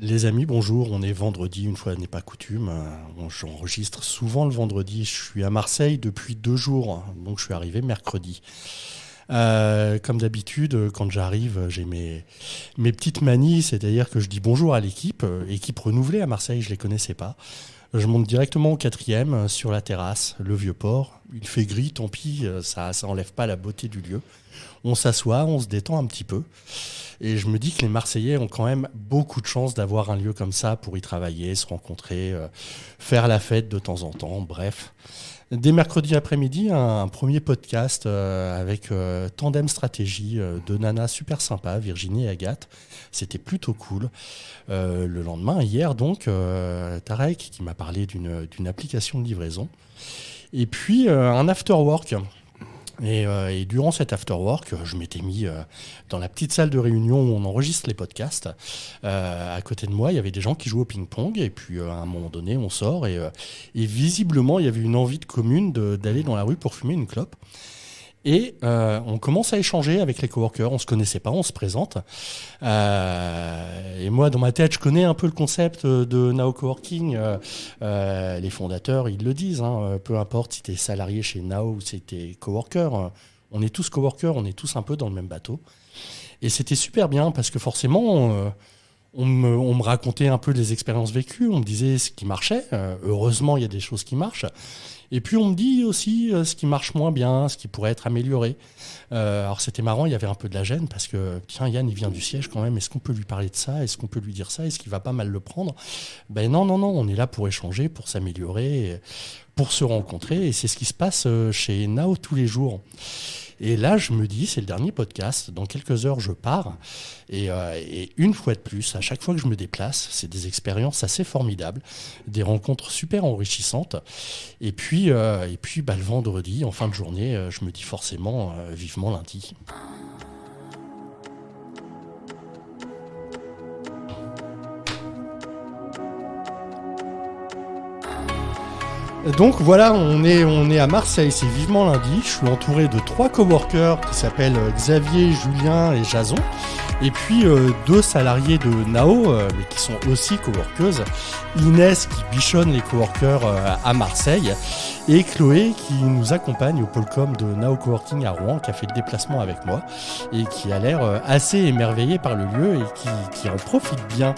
Les amis, bonjour, on est vendredi, une fois n'est pas coutume. J'enregistre souvent le vendredi. Je suis à Marseille depuis 2 jours, donc je suis arrivé mercredi. Comme d'habitude, quand j'arrive, j'ai mes petites manies, c'est-à-dire que je dis bonjour à l'équipe, équipe renouvelée à Marseille, je ne les connaissais pas. Je monte directement au 4e, sur la terrasse, le Vieux-Port. Il fait gris, tant pis, ça enlève pas la beauté du lieu. On s'assoit, on se détend un petit peu. Et je me dis que les Marseillais ont quand même beaucoup de chance d'avoir un lieu comme ça pour y travailler, se rencontrer, faire la fête de temps en temps, bref. Dès mercredi après-midi, un premier podcast avec Tandem Stratégie, deux nanas super sympas, Virginie et Agathe. C'était plutôt cool. Le lendemain, hier donc, Tarek qui m'a parlé d'une application de livraison. Et puis un after-work. Et durant cet after-work, je m'étais mis dans la petite salle de réunion où on enregistre les podcasts. À côté de moi, il y avait des gens qui jouaient au ping-pong. Et puis, à un moment donné, on sort. Et visiblement, il y avait une envie de commune d'aller dans la rue pour fumer une clope. Et on commence à échanger avec les coworkers. On se connaissait pas, on se présente. Et moi, dans ma tête, je connais un peu le concept de Now Coworking. Les fondateurs, ils le disent. Peu importe si tu es salarié chez Now ou si tu es coworker. On est tous coworkers, on est tous un peu dans le même bateau. Et c'était super bien parce que forcément, on me racontait un peu des expériences vécues. On me disait ce qui marchait. Heureusement, il y a des choses qui marchent. Et puis on me dit aussi ce qui marche moins bien, ce qui pourrait être amélioré. Alors c'était marrant, il y avait un peu de la gêne parce que tiens, Yann il vient du siège quand même, est-ce qu'on peut lui parler de ça, est-ce qu'on peut lui dire ça, est-ce qu'il va pas mal le prendre? Ben non, on est là pour échanger, pour s'améliorer, pour se rencontrer et c'est ce qui se passe chez Now tous les jours. Et là, je me dis, c'est le dernier podcast. Dans quelques heures, je pars. Et une fois de plus, à chaque fois que je me déplace, c'est des expériences assez formidables, des rencontres super enrichissantes. Et puis le vendredi, en fin de journée, je me dis forcément, vivement lundi. Donc voilà, on est à Marseille, c'est vivement lundi. Je suis entouré de 3 coworkers qui s'appellent Xavier, Julien et Jason. Et puis 2 salariés de Nao, mais qui sont aussi coworkeuses. Inès qui bichonne les coworkers à Marseille. Et Chloé qui nous accompagne au Polcom de Nao Coworking à Rouen, qui a fait le déplacement avec moi. Et qui a l'air assez émerveillée par le lieu et qui en profite bien.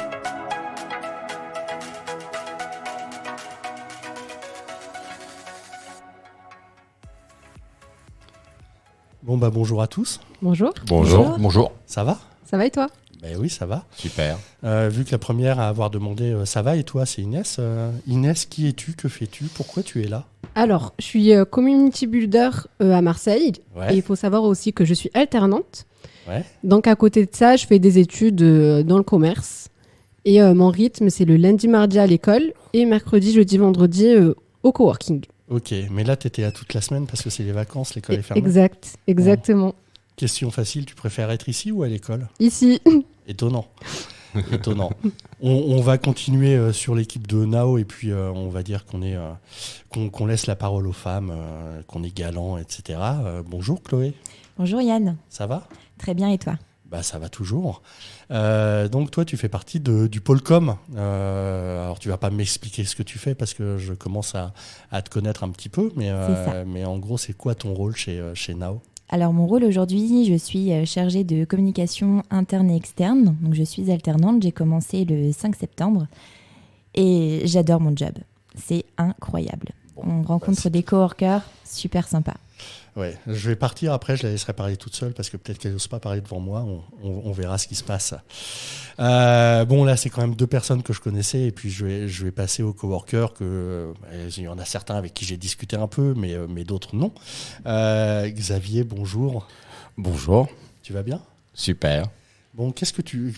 Bon bah bonjour à tous. Bonjour. Bonjour. Ça va ? Ça va et toi ? Ben oui, ça va. Super. Vu que la première à avoir demandé ça va et toi, c'est Inès. Inès, qui es-tu ? Que fais-tu ? Pourquoi tu es là ? Alors, je suis community builder à Marseille. Ouais. Et il faut savoir aussi que je suis alternante. Ouais. Donc, à côté de ça, je fais des études dans le commerce. Et mon rythme, c'est le lundi, mardi à l'école et mercredi, jeudi, vendredi au coworking. Ok, mais là, tu étais là toute la semaine parce que c'est les vacances, l'école est fermée. Exactement. Question facile, tu préfères être ici ou à l'école ? Ici. Étonnant. On va continuer sur l'équipe de Nao et puis on va dire qu'on laisse la parole aux femmes, qu'on est galant, etc. Bonjour Chloé. Bonjour Yann. Ça va ? Très bien et toi ? Bah ça va toujours. Donc toi tu fais partie du Polcom. Alors tu vas pas m'expliquer ce que tu fais parce que je commence à te connaître un petit peu, mais en gros c'est quoi ton rôle chez Nao ? Alors mon rôle aujourd'hui, je suis chargée de communication interne et externe. Donc je suis alternante, j'ai commencé le 5 septembre et j'adore mon job. C'est incroyable. On rencontre des coworkers super sympas. Ouais, je vais partir après, je la laisserai parler toute seule parce que peut-être qu'elle n'ose pas parler devant moi, on verra ce qui se passe. Bon là c'est quand même 2 personnes que je connaissais et puis je vais passer aux coworkers il y en a certains avec qui j'ai discuté un peu mais d'autres non. Xavier, bonjour. Bonjour. Tu vas bien ? Super. Bon,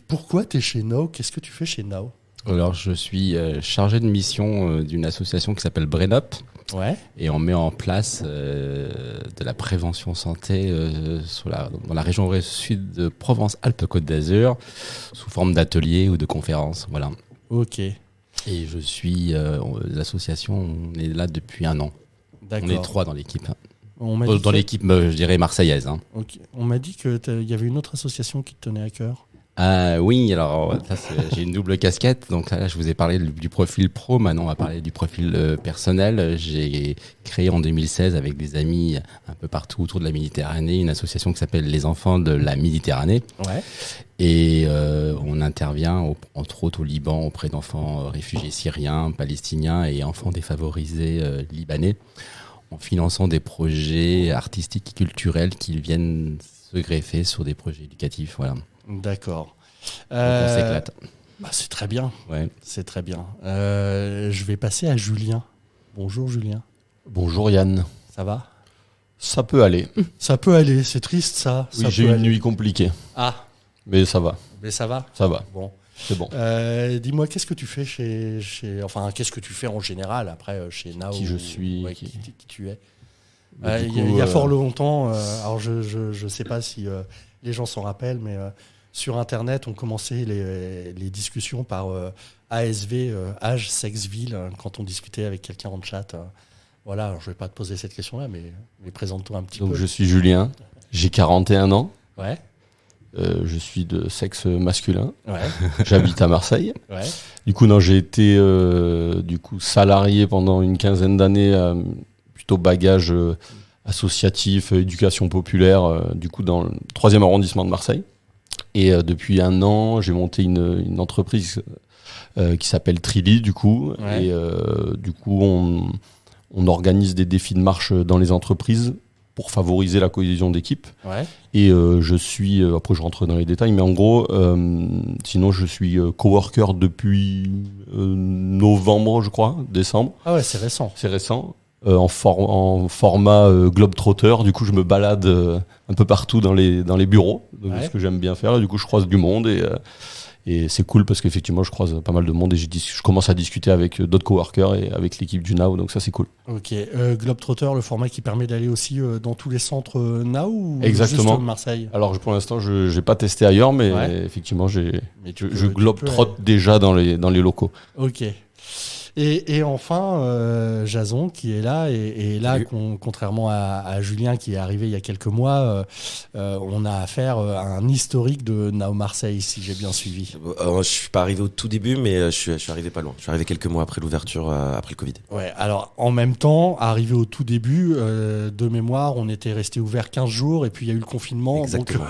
pourquoi tu es chez Now ? Qu'est-ce que tu fais chez Now ? Alors je suis chargé de mission d'une association qui s'appelle Brain-Up. Ouais. Et on met en place de la prévention santé dans la région sud de Provence-Alpes-Côte d'Azur sous forme d'ateliers ou de conférences. Voilà. Ok. Et je suis l'association, on est là depuis 1 an. D'accord. On est 3 dans l'équipe. Dans l'équipe, je dirais, marseillaise. Okay. On m'a dit qu'il y avait une autre association qui te tenait à cœur. Oui, alors j'ai une double casquette. Donc là, je vous ai parlé du profil pro. Maintenant, on va parler du profil personnel. J'ai créé en 2016 avec des amis un peu partout autour de la Méditerranée une association qui s'appelle Les Enfants de la Méditerranée. Ouais. Et on intervient entre autres au Liban auprès d'enfants réfugiés syriens, palestiniens et enfants défavorisés libanais, en finançant des projets artistiques et culturels qui viennent se greffer sur des projets éducatifs. Voilà. D'accord. Donc on s'éclate. C'est très bien. Ouais. C'est très bien. Je vais passer à Julien. Bonjour Julien. Bonjour Yann. Ça va? Ça peut aller. Ça peut aller. C'est triste ça. Oui, Ça j'ai peut une aller. nuit compliquée, Ah, mais ça va. mais ça va. Ça va. Bon. C'est bon. Dis-moi, qu'est-ce que tu fais enfin, qu'est-ce que tu fais en général après chez Nao? Qui je suis, Ouais, qui tu es. Mais du Il coup, y a fort longtemps, alors je sais pas si les gens s'en rappellent, mais sur Internet, on commençait les discussions par ASV, âge, sexe, ville, quand on discutait avec quelqu'un en chat. Voilà, alors je vais pas te poser cette question-là, mais présente-toi un petit Donc peu. je suis Julien, j'ai 41 ans, Ouais, je suis de sexe masculin, ouais, j'habite à Marseille. ouais. Du coup, non, j'ai été salarié pendant une quinzaine d'années, plutôt bagage associatif, éducation populaire, du coup dans le 3e arrondissement de Marseille. Et depuis un an, j'ai monté une entreprise qui s'appelle Trili, du coup. Ouais. Et du coup, on organise des défis de marche dans les entreprises pour favoriser la cohésion d'équipe. Ouais. Et je suis, après je rentre dans les détails, mais en gros, sinon je suis coworker depuis novembre, je crois, décembre. Ah ouais, c'est récent. C'est récent. En format globetrotter, du coup je me balade un peu partout dans les bureaux, donc Ouais. ce que j'aime bien faire, et du coup je croise du monde et c'est cool parce qu'effectivement je croise pas mal de monde et je commence à discuter avec d'autres coworkers et avec l'équipe du Nao, donc ça c'est cool. Ok. Globetrotter, le format qui permet d'aller aussi dans tous les centres Nao ou Exactement. juste Marseille? Alors pour l'instant je n'ai pas testé ailleurs, mais Ouais. effectivement Mais je globetrotte déjà dans les locaux. Ok. Et enfin, Jason qui est là, et là, Salut. contrairement à Julien qui est arrivé il y a quelques mois, on a affaire à un historique de Nao Marseille, si j'ai bien suivi. Je suis pas arrivé au tout début, mais je suis arrivé pas loin. Je suis arrivé quelques mois après l'ouverture, après le Covid. Ouais, alors en même temps, arrivé au tout début, de mémoire, on était resté ouvert 15 jours et puis il y a eu le confinement. Exactement.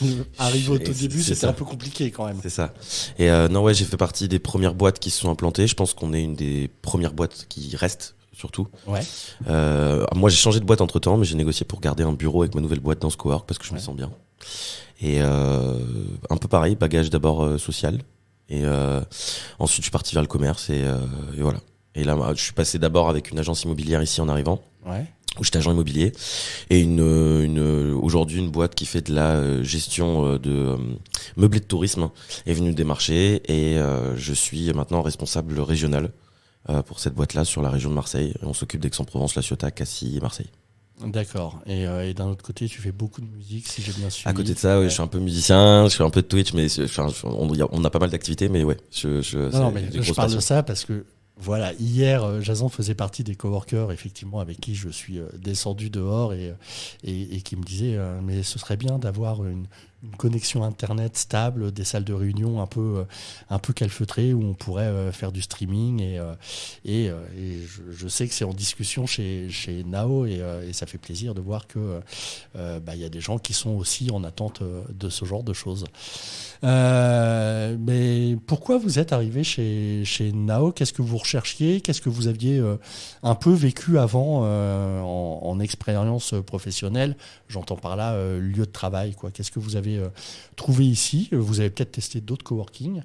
Donc, arrivé au tout C'est- début, c'est c'était ça. un peu compliqué quand même. C'est ça. Et non, ouais, j'ai fait partie des premières boîtes qui se sont implantées. Je pense qu'on est une des premières boîtes qui restent, surtout. Ouais. Moi, j'ai changé de boîte entre temps, mais j'ai négocié pour garder un bureau avec ma nouvelle boîte dans ce cowork parce que je me sens bien. Et un peu pareil, bagage d'abord social. Et ensuite, je suis parti vers le commerce et voilà. Et là, je suis passé d'abord avec une agence immobilière ici en arrivant, Ouais. où j'étais agent immobilier, et aujourd'hui une boîte qui fait de la gestion de meublés de tourisme est venue me démarcher, et je suis maintenant responsable régional pour cette boîte-là sur la région de Marseille. Et on s'occupe d'Aix-en-Provence, La Ciotat, Cassis et Marseille. D'accord. Et d'un autre côté, tu fais beaucoup de musique, si j'ai bien suivi. À côté de ça, ouais, je suis un peu musicien, je fais un peu de Twitch, mais on a pas mal d'activités, mais ouais. Non, mais je parle de ça parce que voilà, hier, Jason faisait partie des coworkers, effectivement, avec qui je suis descendu dehors et qui me disait mais ce serait bien d'avoir une connexion internet stable, des salles de réunion un peu calfeutrées où on pourrait faire du streaming et je sais que c'est en discussion chez Nao et ça fait plaisir de voir que il y a des gens qui sont aussi en attente de ce genre de choses. Mais pourquoi vous êtes arrivé chez Nao? Qu'est-ce que vous recherchiez? Qu'est-ce que vous aviez un peu vécu avant en expérience professionnelle? J'entends par là lieu de travail, quoi. Qu'est-ce que vous avez trouvé ici? Vous avez peut-être testé d'autres coworking.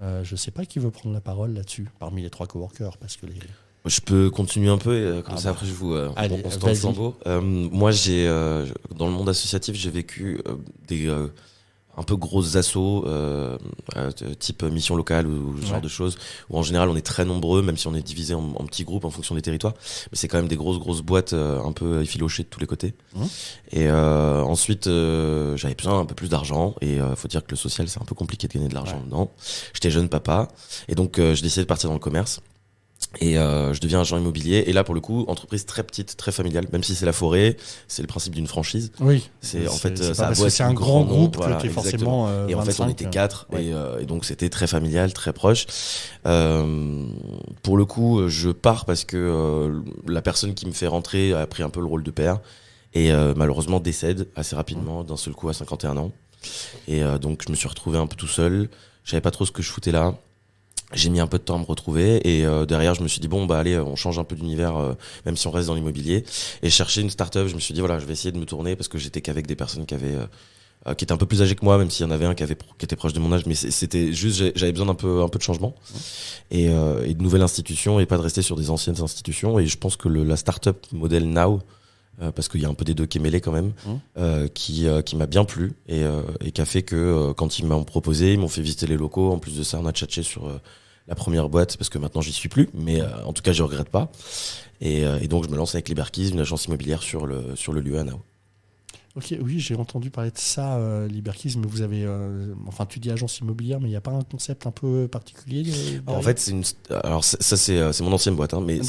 Je ne sais pas qui veut prendre la parole là-dessus, parmi les 3 coworkers, parce que Je peux continuer un peu et comme Ah ça bah. après je vous Allez, on se tend vas-y. le flambeau. Moi j'ai dans le monde associatif j'ai vécu des un peu grosses assos type mission locale ou ce genre Ouais. de choses où en général on est très nombreux, même si on est divisé en petits groupes en fonction des territoires, mais c'est quand même des grosses boîtes un peu effilochées de tous les côtés. Et ensuite j'avais besoin un peu plus d'argent et faut dire que le social c'est un peu compliqué de gagner de l'argent dedans. J'étais jeune papa et donc j'ai décidé de partir dans le commerce. Et je deviens agent immobilier. Et là, pour le coup, entreprise très petite, très familiale. Même si c'est la forêt, c'est le principe d'une franchise. Oui. C'est en fait, c'est ça pas a parce beau que être c'est un grand nom, groupe voilà, que t'es exactement. forcément. Et en fait, on 25, était 4 ouais. et donc c'était très familial, très proche. Pour le coup, je pars parce que la personne qui me fait rentrer a pris un peu le rôle de père et malheureusement décède assez rapidement d'un seul coup à 51 ans. Et donc je me suis retrouvé un peu tout seul. Je savais pas trop ce que je foutais là. J'ai mis un peu de temps à me retrouver et derrière je me suis dit bon bah allez on change un peu d'univers même si on reste dans l'immobilier et chercher une start-up. Je me suis dit voilà je vais essayer de me tourner parce que j'étais qu'avec des personnes qui étaient un peu plus âgées que moi, même s'il y en avait un qui était proche de mon âge, mais c'était juste j'avais besoin d'un peu de changement et de nouvelles institutions et pas de rester sur des anciennes institutions. Et je pense que la start-up modèle Now, parce qu'il y a un peu des deux qui est mêlé quand même, qui m'a bien plu et qui a fait que quand ils m'ont proposé, ils m'ont fait visiter les locaux. En plus de ça, on a tchatché sur la première boîte parce que maintenant j'y suis plus, mais en tout cas je regrette pas. Et donc je me lance avec Liberkeys, une agence immobilière sur le lieu à Nao. Ok, oui, j'ai entendu parler de ça, Liberkeys, mais vous avez, enfin, tu dis agence immobilière, mais il n'y a pas un concept un peu particulier En fait, c'est mon ancienne boîte, hein, mais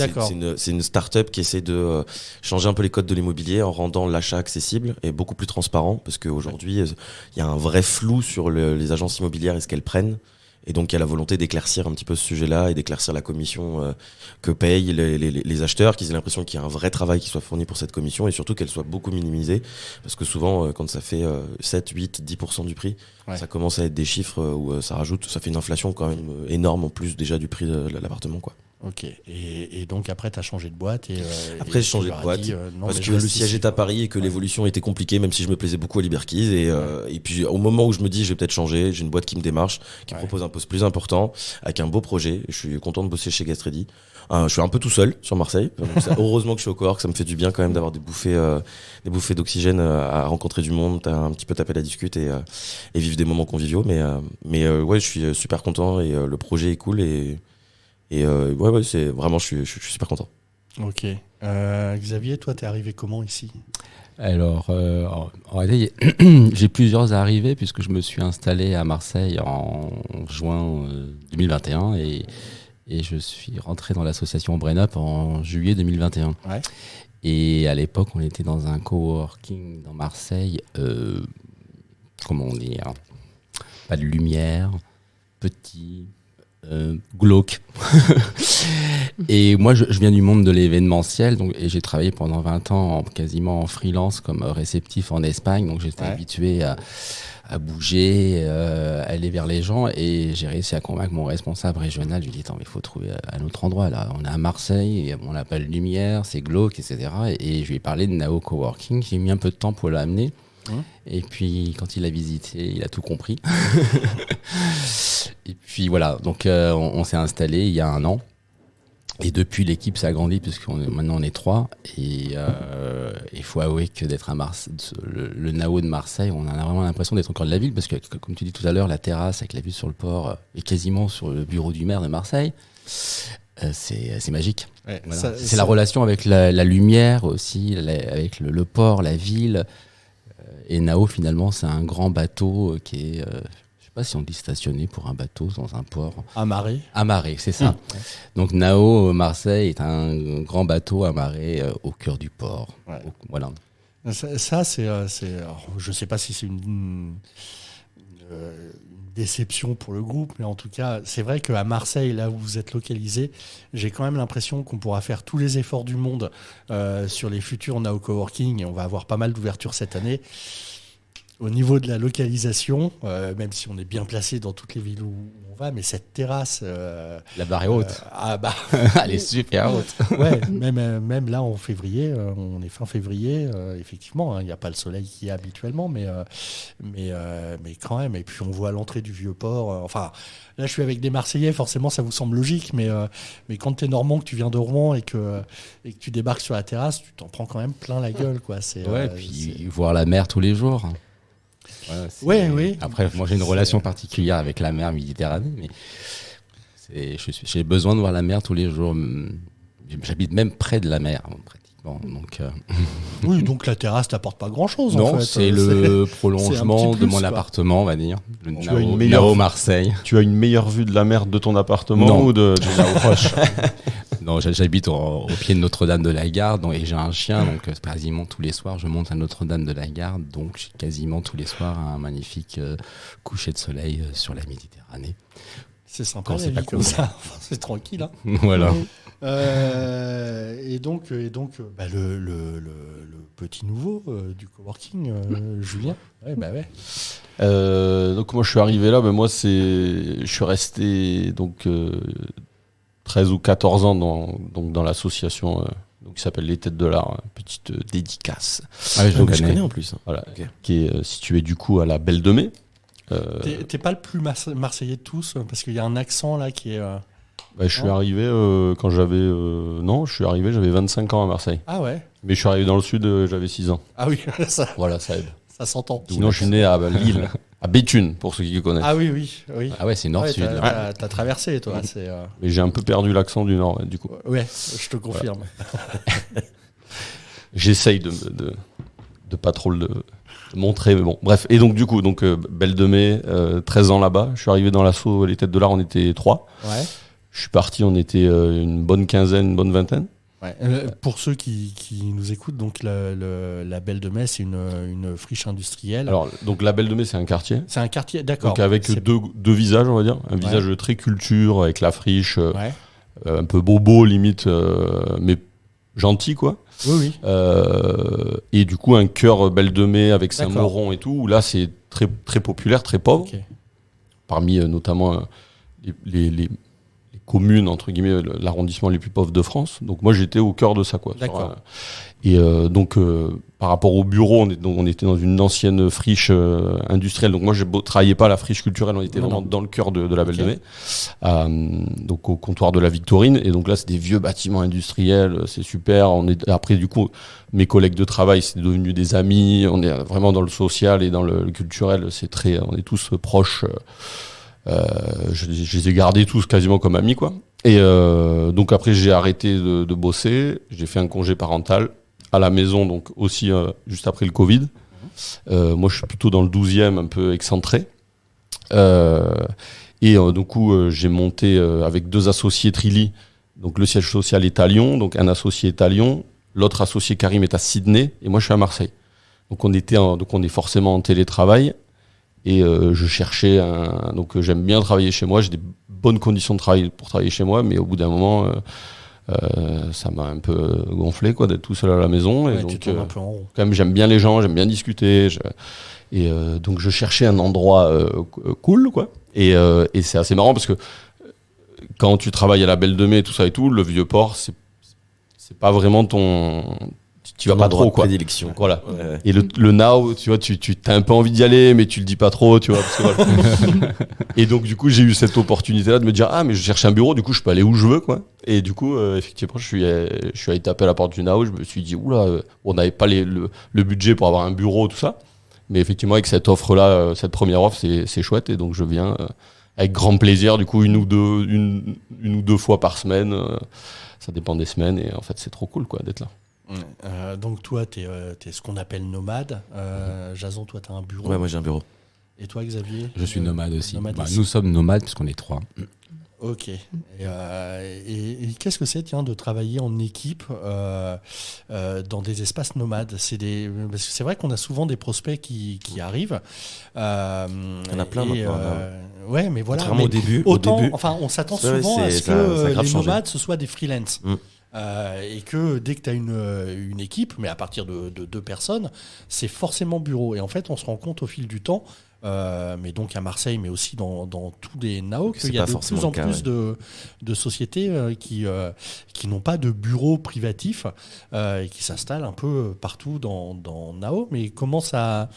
c'est une start-up qui essaie de changer un peu les codes de l'immobilier en rendant l'achat accessible et beaucoup plus transparent, parce qu'aujourd'hui, il y a un vrai flou sur les agences immobilières et ce qu'elles prennent. Et donc, il y a la volonté d'éclaircir un petit peu ce sujet-là et d'éclaircir la commission que payent les acheteurs, qu'ils aient l'impression qu'il y a un vrai travail qui soit fourni pour cette commission et surtout qu'elle soit beaucoup minimisée. Parce que souvent, quand ça fait 7, 8, 10% du prix, ça commence à être des chiffres où ça fait une inflation quand même énorme en plus déjà du prix de l'appartement, quoi. Ok, et donc après tu as changé de boîte Après j'ai changé de boîte parce que le siège est à Paris et que l'évolution était compliquée, même si je me plaisais beaucoup à Liberkeys et puis au moment où je me dis je vais peut-être changer, j'ai une boîte qui me démarche, qui me propose un poste plus important avec un beau projet. Je suis content de bosser chez Gastready. Je suis un peu tout seul sur Marseille, donc heureusement que je suis au cowork, ça me fait du bien quand même d'avoir des bouffées d'oxygène, à rencontrer du monde, à un petit peu taper la discute et vivre des moments conviviaux, mais ouais, je suis super content et le projet est cool et ouais, c'est vraiment, je suis super content. Ok. Xavier, toi, t'es arrivé comment ici ? Alors, en réalité, j'ai plusieurs arrivées puisque je me suis installé à Marseille en juin 2021 et je suis rentré dans l'association Brain-Up en juillet 2021. Ouais. Et à l'époque, on était dans un coworking dans Marseille, comment dire, pas de lumière, petit, glauque. Et moi, je viens du monde de l'événementiel, et j'ai travaillé pendant 20 ans quasiment en freelance comme réceptif en Espagne, donc j'étais habitué à bouger, aller vers les gens, et j'ai réussi à convaincre mon responsable régional. Je lui ai dit attends, mais il faut trouver un autre endroit là, on est à Marseille, on n'a pas de lumière, c'est glauque, etc. Et je lui ai parlé de Nao Coworking. J'ai mis un peu de temps pour l'amener. Et puis quand il a visité, il a tout compris. Et puis voilà, donc on s'est installé il y a 1 an. Et depuis, l'équipe s'est agrandie puisque maintenant on est 3. Et il faut avouer que d'être à Marseille, le Nao de Marseille, on a vraiment l'impression d'être au cœur de la ville parce que, comme tu dis tout à l'heure, la terrasse avec la vue sur le port est quasiment sur le bureau du maire de Marseille. C'est magique. Ouais, voilà. C'est la relation avec la lumière aussi, avec le port, la ville. Et Nao, finalement, c'est un grand bateau qui est... je sais pas si on dit stationné pour un bateau dans un port. Amarré. Amarré, c'est ça. Donc Nao, Marseille, est un grand bateau amarré au cœur du port. Ouais. Voilà. Ça c'est alors, je sais pas si c'est une déception pour le groupe, mais en tout cas, c'est vrai qu'à Marseille, là où vous êtes localisé, j'ai quand même l'impression qu'on pourra faire tous les efforts du monde sur les futurs Nao Coworking, et on va avoir pas mal d'ouvertures cette année. Au niveau de la localisation, même si on est bien placé dans toutes les villes où on va, mais cette terrasse... la barre est haute. Elle est super haute. Ouais, même là en février, on est fin février, effectivement, il n'y a pas le soleil qu'il y a habituellement, mais quand même. Et puis on voit l'entrée du Vieux-Port. Enfin, là je suis avec des Marseillais, forcément ça vous semble logique, mais quand tu es normand, que tu viens de Rouen et que tu débarques sur la terrasse, tu t'en prends quand même plein la gueule, quoi. Puis voir la mer tous les jours. Oui. Après, moi j'ai une relation particulière avec la mer Méditerranée, mais j'ai besoin de voir la mer tous les jours. J'habite même près de la mer, pratiquement. Donc, oui, donc la terrasse t'apporte pas grand-chose. Non, en fait. c'est le prolongement plus, de mon quoi. appartement, on va dire. Tu as une meilleure Nao Marseille. Tu as une meilleure vue de la mer de ton appartement non. ou de Nao proche? Non, j'habite au pied de Notre-Dame de la Garde et j'ai un chien, donc quasiment tous les soirs je monte à Notre-Dame de la Garde, donc quasiment tous les soirs un magnifique coucher de soleil sur la Méditerranée. C'est sympa, Quand la c'est vie pas comme cool. ça. C'est tranquille. Hein. Voilà. Et donc, bah, le petit nouveau du coworking, Julien. Ouais, bah ouais. Donc moi je suis arrivé là, moi je suis resté donc 13 ou 14 ans dans l'association qui s'appelle Les Têtes de l'Art, petite dédicace. Ah oui, je Donc, je connais en plus. Hein. Voilà, Ok. qui est située du coup à la Belle de Mai. T'es pas le plus marseillais de tous, parce qu'il y a un accent là qui est. Je suis arrivé quand j'avais j'avais 25 ans à Marseille. Ah ouais. Mais je suis arrivé dans le sud, j'avais 6 ans. Ah oui, ça, Voilà, ça aide. ça s'entend. Sinon je suis né à Lille, à Béthune pour ceux qui connaissent. Ah oui, oui. Ah ouais, c'est nord-sud. Ouais, là. t'as traversé, toi. C'est, Mais j'ai un peu perdu l'accent du nord, du coup. ouais, je te confirme. J'essaye de pas trop le montrer, mais bon, bref. Et donc, du coup, Belle de Mai, 13 ans là-bas. Je suis arrivé dans l'assaut Les Têtes de l'Art, on était 3. Ouais. Je suis parti, on était une bonne quinzaine, une bonne vingtaine. Ouais. Pour ceux qui nous écoutent, donc la Belle de Mai, c'est une friche industrielle. Alors, donc la Belle de Mai, c'est un quartier. C'est un quartier, d'accord. Donc avec C'est- deux visages, on va dire. Un visage très culture, avec la friche, Ouais. un peu bobo limite, mais gentil, quoi. Oui. Et du coup, un cœur Belle de Mai avec D'accord. Saint-Mauron et tout, où là, c'est très, très populaire, très pauvre. Ok. Parmi notamment les communes, entre guillemets, l'arrondissement les plus pauvres de France. Donc moi, j'étais au cœur de ça, quoi. D'accord. Par rapport au bureau, on était dans une ancienne friche industrielle. Donc moi, je ne travaillais pas à la friche culturelle, on était vraiment dans le cœur de la Belle de Mai. Donc au comptoir de la Victorine. Et donc là, c'est des vieux bâtiments industriels, c'est super. Après, du coup, mes collègues de travail, c'est devenu des amis. On est vraiment dans le social et dans le culturel. On est tous proches. Je les ai gardés tous quasiment comme amis, quoi. Et donc après, j'ai arrêté de bosser. J'ai fait un congé parental à la maison, donc aussi juste après le Covid. Moi, je suis plutôt dans le 12e, un peu excentré. Du coup, j'ai monté avec 2 associés Trilly. Donc le siège social est à Lyon, donc un associé est à Lyon, l'autre associé Karim est à Sydney, et moi je suis à Marseille. Donc on est forcément en télétravail. Et je cherchais donc j'aime bien travailler chez moi, j'ai des bonnes conditions de travail pour travailler chez moi, mais au bout d'un moment, ça m'a un peu gonflé, quoi, d'être tout seul à la maison. Ouais, Et tu donc, tournes un peu en rond. quand même, j'aime bien les gens, j'aime bien discuter. Donc je cherchais un endroit cool, quoi. Et c'est assez marrant parce que quand tu travailles à la Belle de Mai, tout ça et tout, le Vieux-Port, c'est pas vraiment tu vas pas trop, quoi. Prédilection. Voilà. Ouais. Et le now, tu vois, tu as un peu envie d'y aller, mais tu le dis pas trop, tu vois. Parce que voilà. Et donc, du coup, j'ai eu cette opportunité-là de me dire, mais je cherche un bureau, du coup, je peux aller où je veux, quoi. Et du coup, effectivement, je suis allé taper à la porte du now, je me suis dit, oula, on n'avait pas le budget pour avoir un bureau, tout ça. Mais effectivement, avec cette offre-là, cette première offre, c'est chouette. Et donc, je viens avec grand plaisir, du coup, une ou deux fois par semaine. Ça dépend des semaines. Et en fait, c'est trop cool, quoi, d'être là. Donc toi, t'es ce qu'on appelle nomade. Jason, toi, t'as un bureau. Ouais, moi j'ai un bureau. Et toi, Xavier? Je suis nomade aussi. Nomade aussi. Nous sommes nomades puisqu'on est 3. Ok. Et qu'est-ce que c'est, tiens, de travailler en équipe dans des espaces nomades? Parce que c'est vrai qu'on a souvent des prospects qui arrivent. Il y en a plein maintenant. Ouais, mais voilà. Contrairement Mais au début. Enfin, on s'attend Ouais, souvent à ce ça a que grave les changé. nomades, ce soient des freelances. Mm. Et que dès que tu as une équipe, mais à partir de 2 personnes, c'est forcément bureau. Et en fait, on se rend compte au fil du temps, mais donc à Marseille, mais aussi dans tous les NAO, C'est qu'il y a pas de forcément plus en le cas, plus de sociétés qui n'ont pas de bureau privatif et qui s'installent un peu partout dans NAO. Mais comment ça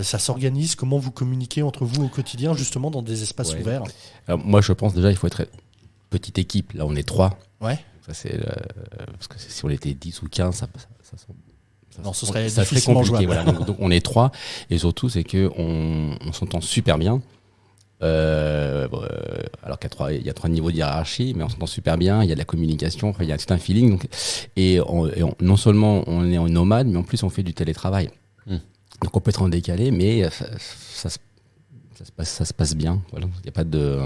s'organise? Comment vous communiquez entre vous au quotidien, justement, dans des espaces Ouais. ouverts? Alors, moi, je pense déjà il faut être petite équipe. Là, on est 3. Ouais. Ça, parce que si on était 10 ou 15, Non, ce serait ça difficilement compliqué. jouable. Voilà. Donc, on est 3. Et surtout, c'est qu'on s'entend super bien. Alors il y a 3 niveaux de hiérarchie, mais on s'entend super bien. Il y a de la communication, il y a tout un feeling. Donc, non seulement on est en nomade, mais en plus on fait du télétravail. Donc on peut être en décalé, mais ça se passe bien. Voilà. Il y a pas de.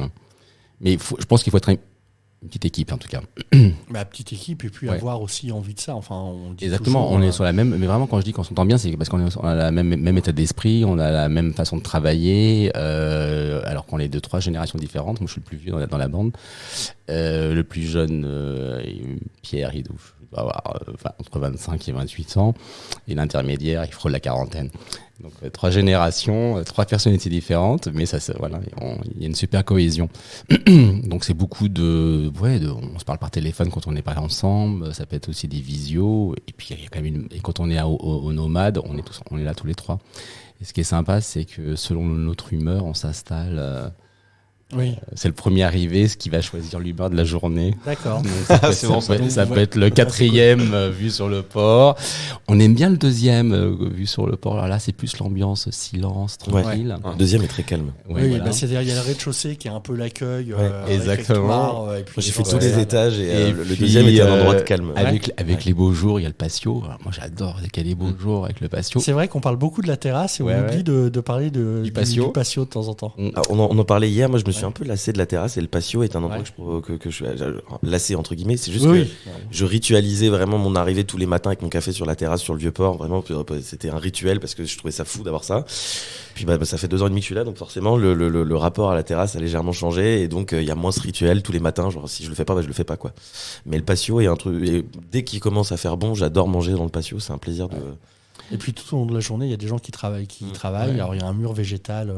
Mais je pense qu'il faut être Une petite équipe en tout cas. Bah, petite équipe et puis Ouais. avoir aussi envie de ça. Enfin, on dit Exactement, toujours, on est sur la même, mais vraiment quand je dis qu'on s'entend bien, c'est parce on a la même état d'esprit, on a la même façon de travailler, alors qu'on est 2-3 générations différentes. Moi je suis le plus vieux dans la bande. Le plus jeune, Pierre, il doit avoir entre 25 et 28 ans, et l'intermédiaire, il frôle la quarantaine. Donc 3 générations, 3 personnalités différentes, mais voilà, il y a une super cohésion. Donc c'est beaucoup on se parle par téléphone quand on n'est pas ensemble, ça peut être aussi des visios, et puis il y a quand même et quand on est au nomade, on est là tous les 3. Et ce qui est sympa, c'est que selon notre humeur, on s'installe. Oui, C'est le premier arrivé, ce qui va choisir l'humeur de la journée. d'accord. Donc, ça peut être- C'est bon, ça peut être- ça ouais. peut être le 4e vue sur le port. On aime bien le 2e vue sur le port. Alors là, c'est plus l'ambiance silence, tranquille. Le deuxième est très calme. Ouais, Oui, voilà. bah, c'est-à-dire il y a le rez-de-chaussée qui est un peu l'accueil. exactement. Et puis Moi, j'ai fait les tous les gens- étages et, Et le puis, deuxième était un endroit de calme. Avec les beaux jours, il y a le patio. Alors, moi, j'adore qu'il y a les beaux jours avec le patio. C'est vrai qu'on parle beaucoup de la terrasse et Ouais, on ouais. oublie de parler du patio. patio de temps en temps. Ah, on en parlait hier, moi je me suis Ouais. un peu lassé de la terrasse et le patio est un endroit Ouais. que je suis lassé entre guillemets, c'est juste Oui. que je ritualisais vraiment mon arrivée tous les matins avec mon café sur la terrasse sur le Vieux-Port, vraiment c'était un rituel parce que je trouvais ça fou d'avoir ça. Puis ça fait 2 ans et demi que je suis là, donc forcément le rapport à la terrasse a légèrement changé et donc il y a moins ce rituel tous les matins, genre si je le fais pas, je le fais pas quoi. Mais le patio est un truc, et dès qu'il commence à faire bon, j'adore manger dans le patio, c'est un plaisir de... Et puis tout au long de la journée, il y a des gens qui travaillent. Ouais. Alors il y a un mur végétal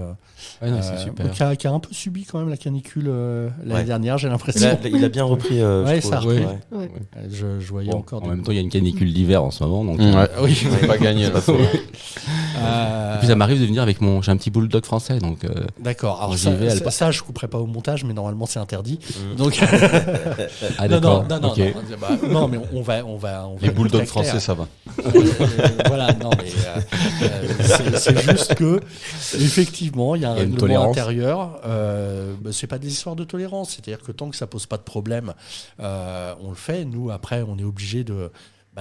Ouais, non, c'est super. qui a un peu subi quand même la canicule l'année Ouais. dernière, j'ai Là, l'impression. il a bien repris. Ouais, je trouve. ça a repris. Ouais. Ouais. Je voyais Bon, encore en même temps, il y a une canicule d'hiver en ce moment. Donc, Oui. C'est pas gagné là. Et puis ça m'arrive de venir avec j'ai un petit bulldog français. Donc, D'accord. Alors J'y vais, ça, je couperai pas au montage, mais normalement c'est interdit. Mm. Donc ah, non, d'accord. non, Ok. non, mais on va Les être bulldogs très clair. français, ça va. Voilà, non, mais c'est juste que effectivement, il y a un Il y a une règlement tolérance. intérieur. C'est pas des histoires de tolérance, c'est-à-dire que tant que ça pose pas de problème, on le fait. Nous, après, on est obligé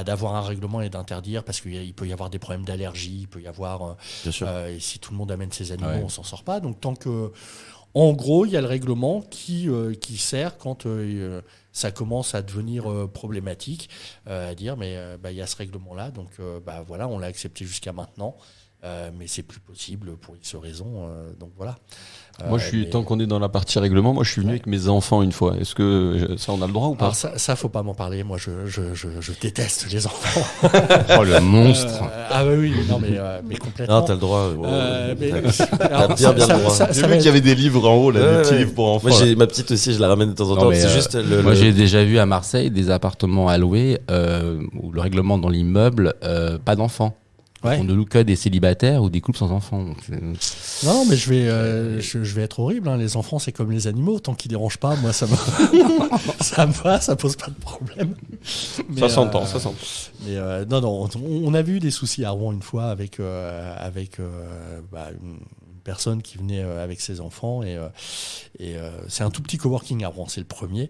d'avoir un règlement et d'interdire parce qu'il peut y avoir des problèmes d'allergie, il peut y avoir Bien sûr. et si tout le monde amène ses animaux, Ouais. on s'en sort pas. Donc tant que, en gros, il y a le règlement qui sert quand ça commence à devenir problématique, à dire mais il y a ce règlement-là, donc voilà, on l'a accepté jusqu'à maintenant, mais c'est plus possible pour X raisons, donc voilà. Moi, tant qu'on est dans la partie règlement, moi, je suis venu avec mes enfants une fois. Est-ce que ça, on a le droit ou pas? Alors ça, faut pas m'en parler. Moi, je déteste les enfants. Oh, le monstre. Oui, non, mais complètement. Non, t'as le droit. Mais- T'as alors, bien le droit. ça J'ai va vu qu'il y être- avait des livres en haut, là, des Ouais, petits ouais. livres pour enfants. Moi, là. j'ai ma petite aussi, je la ramène de temps en Non, temps. mais, C'est juste Moi, j'ai déjà vu à Marseille des appartements à louer où le règlement dans l'immeuble, pas d'enfants. Ouais. On ne loue que des célibataires ou des couples sans enfants. Donc, Non, mais je vais être horrible. Hein. Les enfants, c'est comme les animaux. Tant qu'ils dérangent pas, moi, ça me, ça me va, ça pose pas de problème. Mais, Ça s'entend, ça s'entend. Mais non, on a vu des soucis à Rouen une fois avec une personne qui venait avec ses enfants et c'est un tout petit coworking à Rouen, c'est le premier.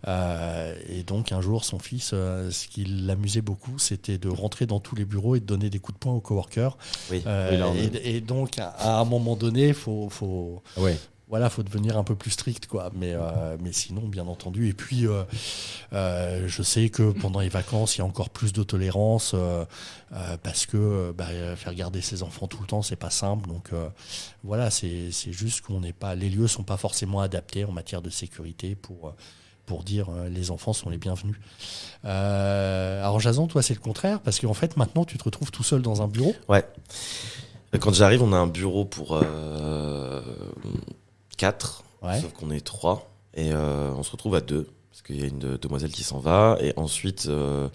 Et donc un jour, son fils, ce qui l'amusait beaucoup, c'était de rentrer dans tous les bureaux et de donner des coups de poing aux coworkers. Oui. Et donc à un moment donné, faut ouais. voilà, faut devenir un peu plus strict, quoi. Mais sinon, bien entendu. Et puis, je sais que pendant les vacances, il y a encore plus de tolérance parce que faire garder ses enfants tout le temps, c'est pas simple. Donc voilà, c'est juste qu'on n'est pas, les lieux sont pas forcément adaptés en matière de sécurité pour dire les enfants sont les bienvenus. Alors Jason, toi, c'est le contraire parce qu'en fait, maintenant, tu te retrouves tout seul dans un bureau. Ouais. Quand j'arrive, on a un bureau pour 4, Ouais. sauf qu'on est 3, et on se retrouve à 2, parce qu'il y a une demoiselle qui s'en va, et ensuite on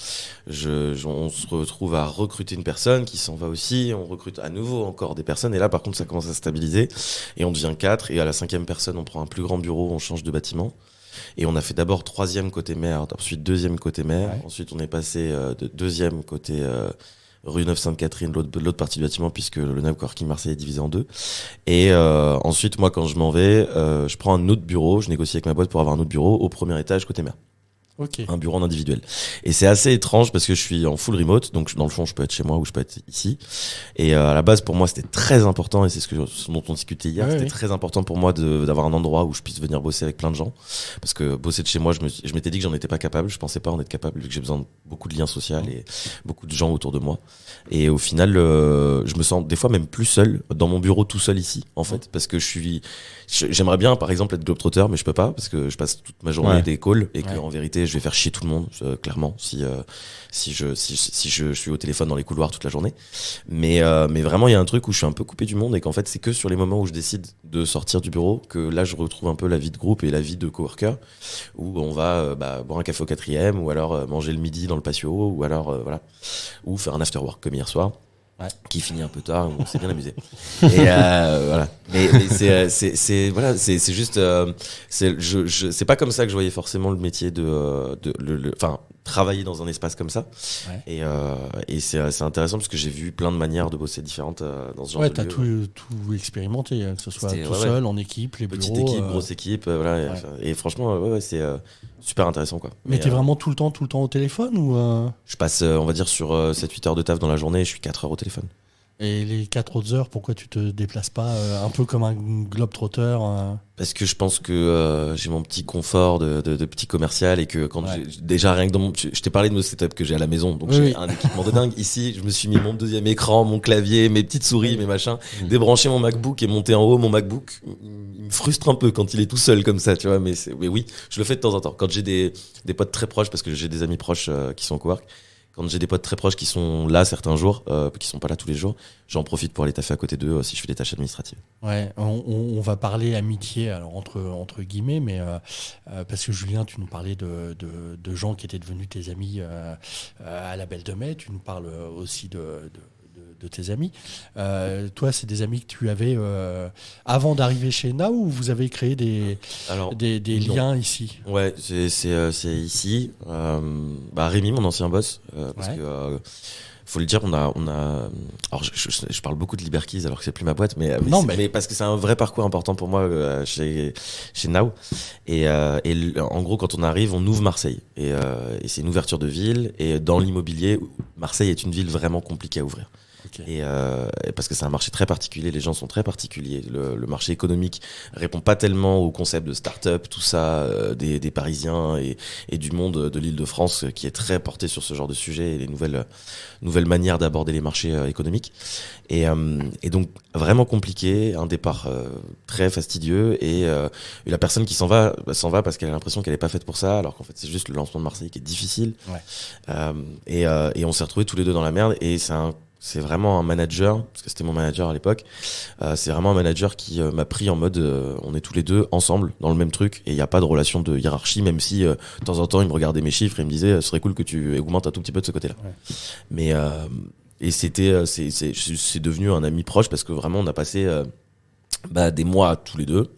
se retrouve à recruter une personne qui s'en va aussi, on recrute à nouveau encore des personnes, et là par contre ça commence à stabiliser, et on devient 4, et à la 5e personne on prend un plus grand bureau, on change de bâtiment. Et on a fait d'abord 3e côté mer, ensuite 2e côté mer, Ouais. ensuite on est passé de 2e côté rue Neuve-Sainte-Catherine, l'autre partie du bâtiment, puisque le Coworking Marseille est divisé en 2. Et ensuite, moi, quand je m'en vais, je prends un autre bureau, je négocie avec ma boîte pour avoir un autre bureau au premier étage côté mer. Ok. Un bureau en individuel. Et c'est assez étrange parce que je suis en full remote, donc dans le fond, je peux être chez moi ou je peux être ici. Et à la base, pour moi, c'était très important, et c'est ce dont on discutait hier, c'était très important pour moi d'avoir un endroit où je puisse venir bosser avec plein de gens. Parce que bosser de chez moi, je m'étais dit que j'en étais pas capable, je pensais pas en être capable, vu que j'ai besoin de beaucoup de liens sociaux et beaucoup de gens autour de moi. Et au final, je me sens des fois même plus seul dans mon bureau tout seul ici, en fait, parce que j'aimerais bien, par exemple, être globetrotter, mais je peux pas parce que je passe toute ma journée des calls et que en vérité, je vais faire chier tout le monde, clairement, si je suis au téléphone dans les couloirs toute la journée. Mais vraiment, il y a un truc où je suis un peu coupé du monde et qu'en fait, c'est que sur les moments où je décide de sortir du bureau que là, je retrouve un peu la vie de groupe et la vie de coworker, où on va boire un café au 4e, ou alors manger le midi dans le patio, ou alors voilà, ou faire un after work comme hier soir. Ouais. Qui finit un peu tard, on s'est bien amusé. Et voilà. Mais c'est voilà, c'est juste, c'est pas comme ça que je voyais forcément le métier enfin, travailler dans un espace comme ça. Ouais. Et c'est intéressant parce que j'ai vu plein de manières de bosser différentes dans ce genre de lieu. Ouais, t'as tout expérimenté, que ce soit tout seul, en équipe, les petite bureaux. Petite équipe, grosse équipe, voilà. Ouais. Et franchement, c'est super intéressant, quoi. Mais t'es vraiment tout le temps au téléphone ou Je passe, on va dire, sur 7-8 heures de taf dans la journée, et je suis 4 heures au téléphone. Et les 4 autres heures, pourquoi tu te déplaces pas un peu comme un globe-trotter Parce que je pense que j'ai mon petit confort de petit commercial, et que quand déjà rien que dans je t'ai parlé de mon setup que j'ai à la maison, donc j'ai un équipement de dingue. Ici, je me suis mis mon deuxième écran, mon clavier, mes petites souris, mes machins, débrancher mon MacBook et monter en haut. Mon MacBook, il me frustre un peu quand il est tout seul comme ça, tu vois. Mais oui, je le fais de temps en temps. Quand j'ai des potes très proches, parce que j'ai des amis proches qui sont en cowork. Quand j'ai des potes très proches qui sont là certains jours, qui sont pas là tous les jours, j'en profite pour aller taffer à côté d'eux si je fais des tâches administratives. Ouais, on va parler amitié, alors entre guillemets, mais parce que Julien, tu nous parlais de gens qui étaient devenus tes amis à la Belle de Mai. Tu nous parles aussi de tes amis. Toi, c'est des amis que tu avais avant d'arriver chez Now, ou vous avez créé des liens ici? Ouais, c'est ici. Rémi, mon ancien boss, parce que faut le dire, on a. Alors, je parle beaucoup de Liberkeys alors que c'est plus ma boîte, mais parce que c'est un vrai parcours important pour moi chez Now. Et en gros, quand on arrive, on ouvre Marseille, et c'est une ouverture de ville. Et dans l'immobilier, Marseille est une ville vraiment compliquée à ouvrir. Okay. Et parce que c'est un marché très particulier, les gens sont très particuliers. Le marché économique répond pas tellement au concept de start-up, tout ça, des Parisiens et du monde de l'Île-de-France, qui est très porté sur ce genre de sujet et les nouvelles manières d'aborder les marchés économiques. Et donc vraiment compliqué, un départ très fastidieux, et la personne qui s'en va parce qu'elle a l'impression qu'elle est pas faite pour ça, alors qu'en fait c'est juste le lancement de Marseille qui est difficile. Ouais. Et on s'est retrouvés tous les deux dans la merde, et c'est vraiment un manager, parce que c'était mon manager à l'époque, c'est vraiment un manager qui m'a pris en mode on est tous les deux ensemble dans le même truc, et il n'y a pas de relation de hiérarchie, même si de temps en temps il me regardait mes chiffres et il me disait ce serait cool que tu augmentes un tout petit peu de ce côté-là. Ouais. Mais et c'est devenu un ami proche, parce que vraiment on a passé des mois tous les deux,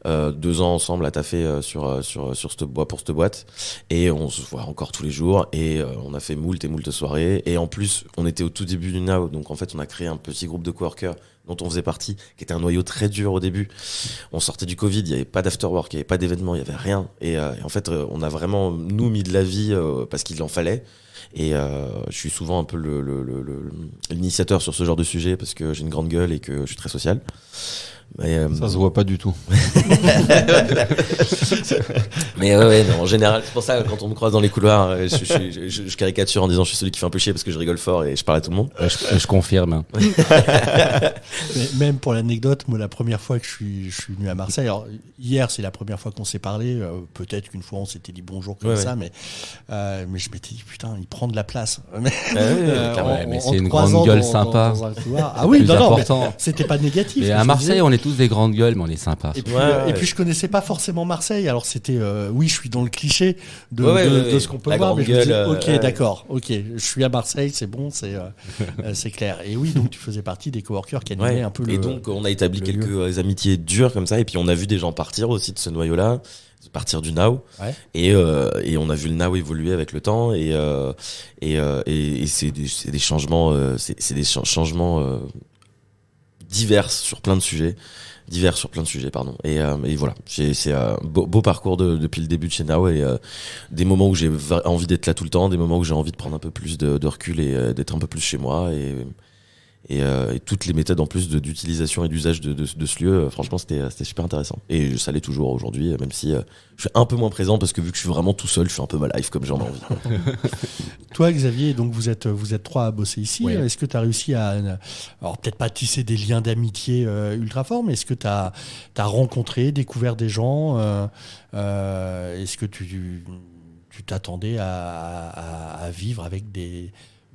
2 ans ensemble à taffer sur cette boîte, et on se voit encore tous les jours, et on a fait moult soirées, et en plus on était au tout début du Now, donc en fait on a créé un petit groupe de coworkers dont on faisait partie, qui était un noyau très dur au début. On sortait du Covid, il n'y avait pas d'afterwork, il n'y avait pas d'événement, il n'y avait rien, et en fait on a vraiment nous mis de la vie parce qu'il en fallait. Et je suis souvent un peu l'initiateur sur ce genre de sujet, parce que j'ai une grande gueule et que je suis très social. Mais, ça se voit pas du tout. Mais non, en général, c'est pour ça quand on me croise dans les couloirs, je caricature en disant je suis celui qui fait un peu chier parce que je rigole fort et je parle à tout le monde. Je confirme. Mais même pour l'anecdote, moi la première fois que je suis venu à Marseille, alors hier c'est la première fois qu'on s'est parlé, peut-être qu'une fois on s'était dit bonjour comme ça, mais je m'étais dit putain, il prend de la place. Mais c'est une grande gueule sympa. Dans un couloir. Ah oui, non, c'était pas négatif. Mais à Marseille, on est tous des grandes gueules, mais on est sympa. Et puis je connaissais pas forcément Marseille, alors c'était oui, je suis dans le cliché de ce qu'on peut voir, mais je me dis ok, d'accord, ok, je suis à Marseille, c'est bon, c'est clair. Et oui, donc tu faisais partie des coworkers qui animaient un peu le. Et donc on a établi quelques amitiés dures comme ça, et puis on a vu des gens partir aussi de ce noyau-là, partir du Now, et on a vu le Now évoluer avec le temps, et c'est des changements, c'est des changements divers sur plein de sujets. Et voilà, c'est un beau parcours depuis le début de chez Now, et des moments où j'ai envie d'être là tout le temps, des moments où j'ai envie de prendre un peu plus de recul et d'être un peu plus chez moi, et toutes les méthodes en plus d'utilisation et d'usage de ce lieu, franchement c'était super intéressant, et ça l'est toujours aujourd'hui, même si je suis un peu moins présent parce que vu que je suis vraiment tout seul, je suis un peu ma life comme j'en ai envie. Toi, Xavier, donc vous êtes trois à bosser ici. Ouais. Est-ce que tu as réussi alors peut-être pas tisser des liens d'amitié ultra forts, mais est-ce que tu as rencontré, découvert des gens est-ce que tu t'attendais à vivre avec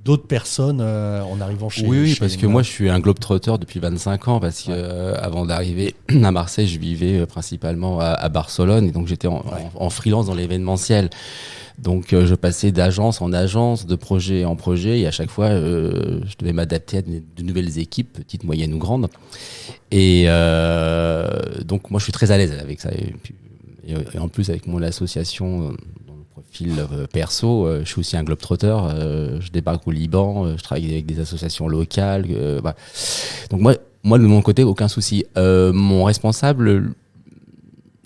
d'autres personnes en arrivant chez Oui, chez parce que Now? moi je suis un globe-trotter depuis 25 ans, parce que avant d'arriver à Marseille, je vivais principalement à Barcelone, et donc j'étais en freelance dans l'événementiel. Donc je passais d'agence en agence, de projet en projet, et à chaque fois je devais m'adapter à de nouvelles équipes, petites, moyennes ou grandes. Et donc moi je suis très à l'aise avec ça. Et en plus avec mon association, profil perso, je suis aussi un globetrotter, je débarque au Liban, je travaille avec des associations locales, voilà. Donc moi de mon côté, aucun souci. Mon responsable,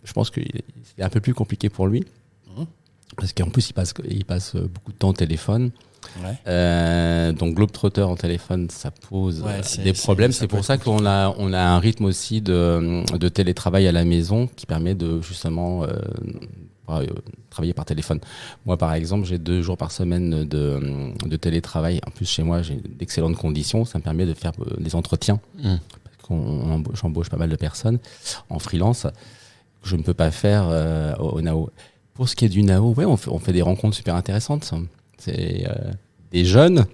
je pense que c'est un peu plus compliqué pour lui, parce qu'en plus il passe beaucoup de temps au téléphone. Ouais. Donc globetrotter en téléphone, ça pose des problèmes. C'est pour ça qu'on a un rythme aussi de télétravail à la maison qui permet de justement travailler par téléphone. Moi, par exemple, j'ai 2 jours par semaine de télétravail. En plus, chez moi, j'ai d'excellentes conditions. Ça me permet de faire des entretiens. Parce j'embauche pas mal de personnes en freelance que je ne peux pas faire au Now. Pour ce qui est du Now, on fait des rencontres super intéressantes. C'est des jeunes.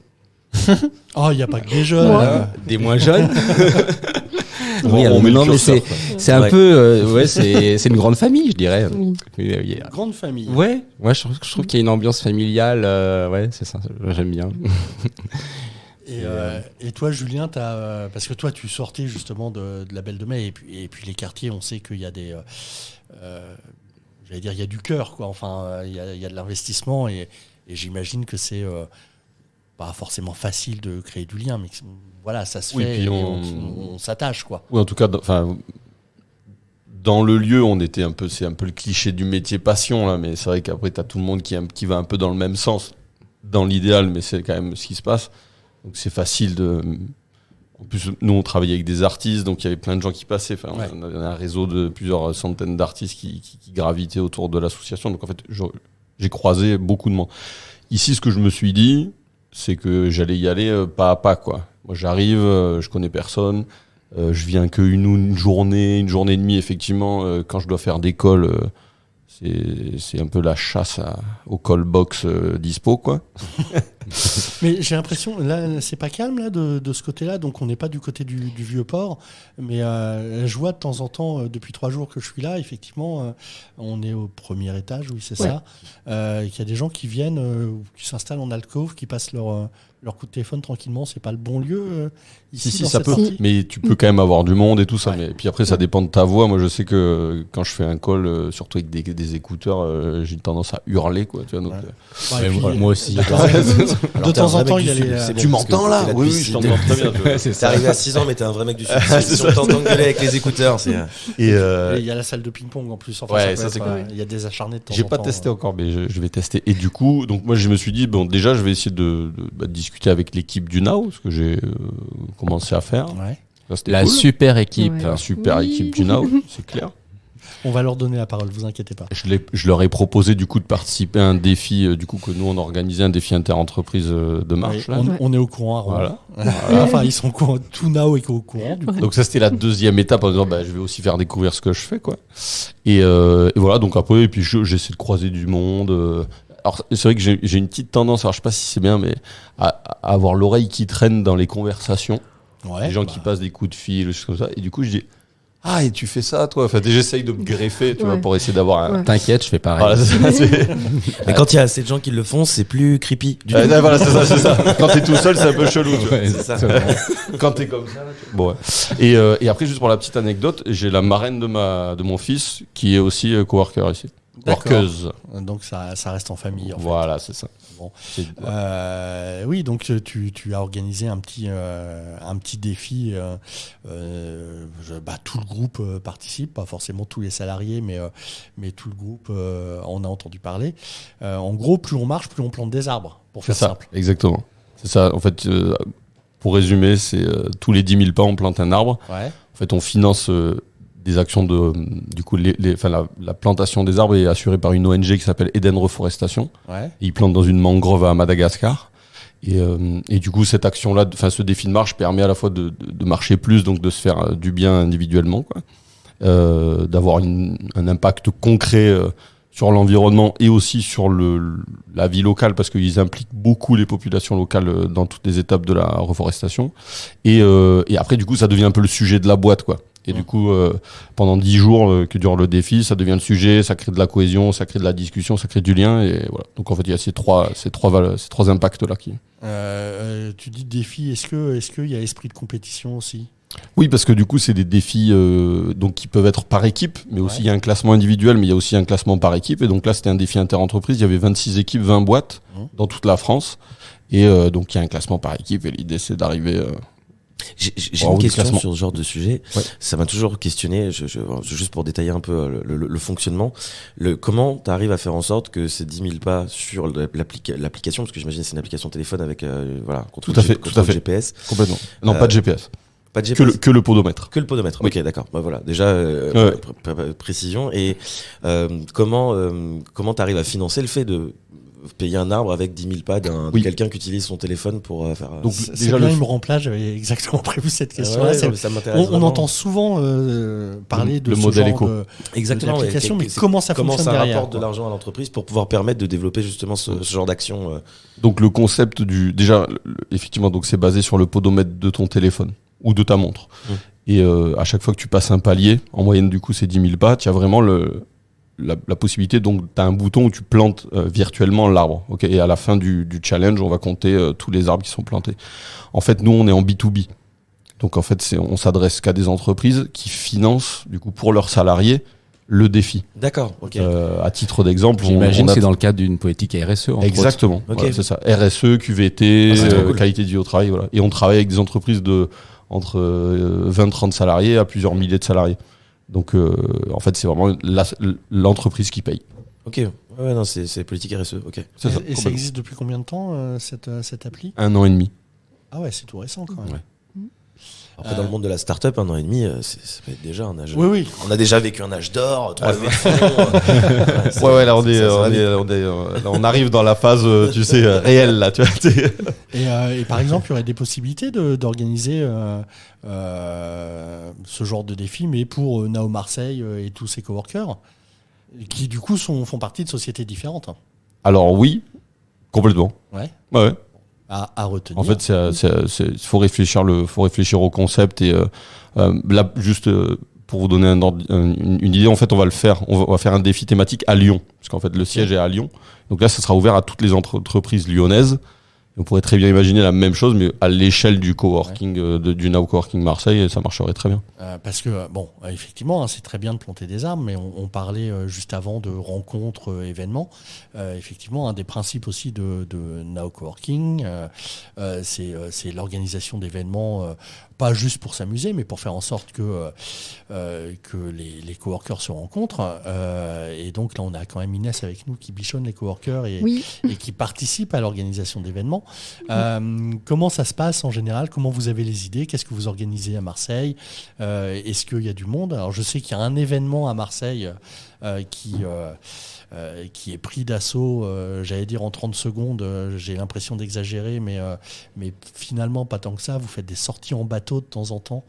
Oh, il n'y a pas que des jeunes. Des moins jeunes. Oui, on met le curseur, quoi. C'est un peu, c'est une grande famille, je dirais. Oui. Grande famille. Ouais, je trouve qu'il y a une ambiance familiale. C'est ça, j'aime bien. Et toi, Julien, parce que toi, tu sortais justement de la Belle de Mai, et puis les quartiers, on sait qu'il y a j'allais dire, il y a du cœur, quoi. Enfin, il y a de l'investissement, et j'imagine que c'est pas forcément facile de créer du lien, mais voilà, ça se fait, et on s'attache, quoi. Oui, en tout cas, dans le lieu, c'est un peu le cliché du métier passion, là, mais c'est vrai qu'après, t'as tout le monde qui va un peu dans le même sens, dans l'idéal, mais c'est quand même ce qui se passe. Donc c'est facile En plus, nous, on travaillait avec des artistes, donc il y avait plein de gens qui passaient. Enfin, on avait un réseau de plusieurs centaines d'artistes qui gravitaient autour de l'association. Donc en fait, j'ai croisé beaucoup de monde. Ici, ce que je me suis dit, c'est que j'allais y aller pas à pas, quoi. Moi, j'arrive, je connais personne, je viens que une journée et demie, effectivement, quand je dois faire des calls, c'est un peu la chasse au call box dispo, quoi. Mais j'ai l'impression, là, c'est pas calme là, de ce côté-là, donc on n'est pas du côté du vieux port, mais je vois de temps en temps, depuis 3 jours que je suis là, effectivement, on est au premier étage, oui, c'est ça, qu'il y a des gens qui viennent, qui s'installent en alcôve, qui passent leur coup de téléphone tranquillement. C'est pas le bon lieu ici. Si, dans ça cette peut, partie. mais tu peux quand même avoir du monde et tout ça. Ouais. Mais puis après, ça dépend de ta voix. Moi, je sais que quand je fais un call, surtout avec des écouteurs, j'ai tendance à hurler, quoi. Tu vois, donc, Ouais, et puis, moi aussi. de temps en temps, il y a les. Tu m'entends là? oui, je t'entends très bien. tu vois. T'es arrivé à 6 ans, mais t'es un vrai mec du sud. Si on t'entend gueuler avec les écouteurs, c'est. Et il y a la salle de ping-pong en plus. Enfin, Ouais, ça ça, peut c'est être, il y a des acharnés de temps J'ai en pas temps. testé encore, mais je vais tester. Et du coup, donc moi, je me suis dit, bon, déjà, je vais essayer de discuter avec l'équipe du Now, ce que j'ai commencé à faire. Ouais. Ça, c'était La cool. super équipe. Ouais. La super Oui. équipe du Now, c'est clair. On va leur donner la parole, vous inquiétez pas. Je leur ai proposé du coup de participer à un défi, du coup que nous on organisait un défi inter-entreprise de marche. Oui, Là. on est au courant. à Rouen. Voilà. Enfin, ils sont au courant. Tout Now est au courant. Du coup. Donc ça c'était la deuxième étape en disant bah, je vais aussi faire découvrir ce que je fais quoi. Et voilà donc après et puis j'essaie de croiser du monde. Alors c'est vrai que j'ai une petite tendance, alors je sais pas si c'est bien mais à avoir l'oreille qui traîne dans les conversations. Ouais, Les gens qui passent des coups de fil, des choses comme ça. Et du coup je dis ah et tu fais ça toi. Enfin j'essaye de me greffer tu vois pour essayer d'avoir un. Ouais. T'inquiète, je fais pareil. Voilà, c'est Mais quand il y a assez de gens qui le font, c'est plus creepy. Du coup. voilà, c'est ça. Quand t'es tout seul, c'est un peu chelou. Tu vois. Ouais, c'est ça. Quand t'es comme ça. Là, tu vois. Bon, ouais. Et après, juste pour la petite anecdote, j'ai la marraine de mon fils qui est aussi coworker ici. Workeuse. Donc ça reste en famille. En fait. Voilà, c'est ça. Bon. C'est- Oui, donc tu as organisé un petit défi. Tout le groupe participe, pas forcément tous les salariés, mais tout le groupe en a entendu parler. En gros, plus on marche, plus on plante des arbres, pour C'est faire ça, simple. exactement. C'est ça. En fait, pour résumer, c'est tous les 10 000 pas, on plante un arbre. Ouais. En fait, on finance des actions de. Du coup, la plantation des arbres est assurée par une ONG qui s'appelle Eden Reforestation. Ouais. Et ils plantent dans une mangrove à Madagascar. Et du coup, cette action-là, ce défi de marche permet à la fois de marcher plus, donc de se faire du bien individuellement, quoi. D'avoir un impact concret sur l'environnement et aussi sur la vie locale, parce qu'ils impliquent beaucoup les populations locales dans toutes les étapes de la reforestation. Et après, du coup, ça devient un peu le sujet de la boîte, quoi. Et du coup, pendant 10 jours que dure le défi, ça devient le sujet, ça crée de la cohésion, ça crée de la discussion, ça crée du lien. Et voilà. Donc en fait, il y a ces trois impacts-là qui. Tu dis défi, est-ce qu'il y a esprit de compétition aussi? Oui, parce que du coup, c'est des défis donc qui peuvent être par équipe, mais aussi il y a un classement individuel, mais il y a aussi un classement par équipe. Et donc là, c'était un défi inter-entreprise. Il y avait 26 équipes, 20 boîtes dans toute la France. Et donc il y a un classement par équipe. Et l'idée, c'est d'arriver. J'ai une question classement. sur ce genre de sujet. Ouais. Ça m'a toujours questionné, juste pour détailler un peu le fonctionnement. Comment tu arrives à faire en sorte que ces 10 000 pas sur l'application, parce que j'imagine que c'est une application téléphone avec Tout à fait. GPS. Complètement. Non, pas de GPS. Pas de GPS. Que le podomètre. Que le podomètre. Oui. Ok, d'accord. Bah voilà. Déjà, précision. Et comment t'arrives à financer le fait de payer un arbre avec 10 000 pas de quelqu'un qui utilise son téléphone pour faire. Donc C'est déjà bien, le il me remplace, j'avais exactement prévu cette question-là. Ouais, ça m'intéresse. On vraiment. entend souvent parler de le ce modèle genre éco. Exactement. d'application, mais C'est- comment ça fonctionne ça derrière, rapporte de quoi. l'argent à l'entreprise pour pouvoir permettre de développer justement ce genre d'action. Donc le concept effectivement, donc c'est basé sur le podomètre de ton téléphone ou de ta montre. Et à chaque fois que tu passes un palier, en moyenne du coup c'est 10 000 pas, tu as vraiment la possibilité, donc tu as un bouton où tu plantes virtuellement l'arbre. Okay, et à la fin du challenge, on va compter tous les arbres qui sont plantés. En fait, nous, on est en B2B. Donc en fait, on s'adresse qu'à des entreprises qui financent du coup pour leurs salariés le défi. D'accord. Ok. À titre d'exemple, J'imagine on que a c'est dans le cadre d'une politique RSE. entre exactement. Ok. Voilà, c'est ça. RSE, QVT, Ah, c'est trop cool. qualité de vie au travail. Voilà. Et on travaille avec des entreprises entre 20-30 salariés à plusieurs milliers de salariés. Donc, en fait, c'est vraiment l'entreprise qui paye. Ok. Ouais, non, c'est politique RSE. Ok. C'est ça, Et ça complètement. existe depuis combien de temps, cette appli? 1 an et demi. Ah ouais, c'est tout récent quand même. Ouais. Après, dans le monde de la start-up, 1 an et demi, ça peut être déjà un âge. Oui, oui. On a déjà vécu un âge d'or, 3 levées de fonds. Ouais, là, on arrive dans la phase, tu sais, réelle, là, tu vois. Et par exemple, il y aurait des possibilités d'organiser ce genre de défi, mais pour Nao Marseille et tous ses coworkers, qui du coup font partie de sociétés différentes. Alors, oui, complètement. Ouais. Ouais. À retenir. En fait, il faut réfléchir au concept et là, juste pour vous donner une idée, en fait, on va faire un défi thématique à Lyon, parce qu'en fait, le siège est à Lyon. Donc là, ça sera ouvert à toutes les entreprises lyonnaises. Et on pourrait très bien imaginer la même chose, mais à l'échelle du coworking, du Now Coworking Marseille, et ça marcherait très bien. Parce que, effectivement, c'est très bien de planter des arbres, mais on parlait juste avant de rencontres, événements. Effectivement, un des principes aussi de Now Coworking, c'est l'organisation d'événements, pas juste pour s'amuser, mais pour faire en sorte que les coworkers se rencontrent. Et donc là, on a quand même Inès avec nous qui bichonne les coworkers et qui participe à l'organisation d'événements. Comment ça se passe en général? Comment vous avez les idées? Qu'est-ce que vous organisez à Marseille? Est-ce qu'il y a du monde? Alors je sais qu'il y a un événement à Marseille qui est pris d'assaut, j'allais dire en 30 secondes, j'ai l'impression d'exagérer, mais finalement pas tant que ça. Vous faites des sorties en bateau de temps en temps.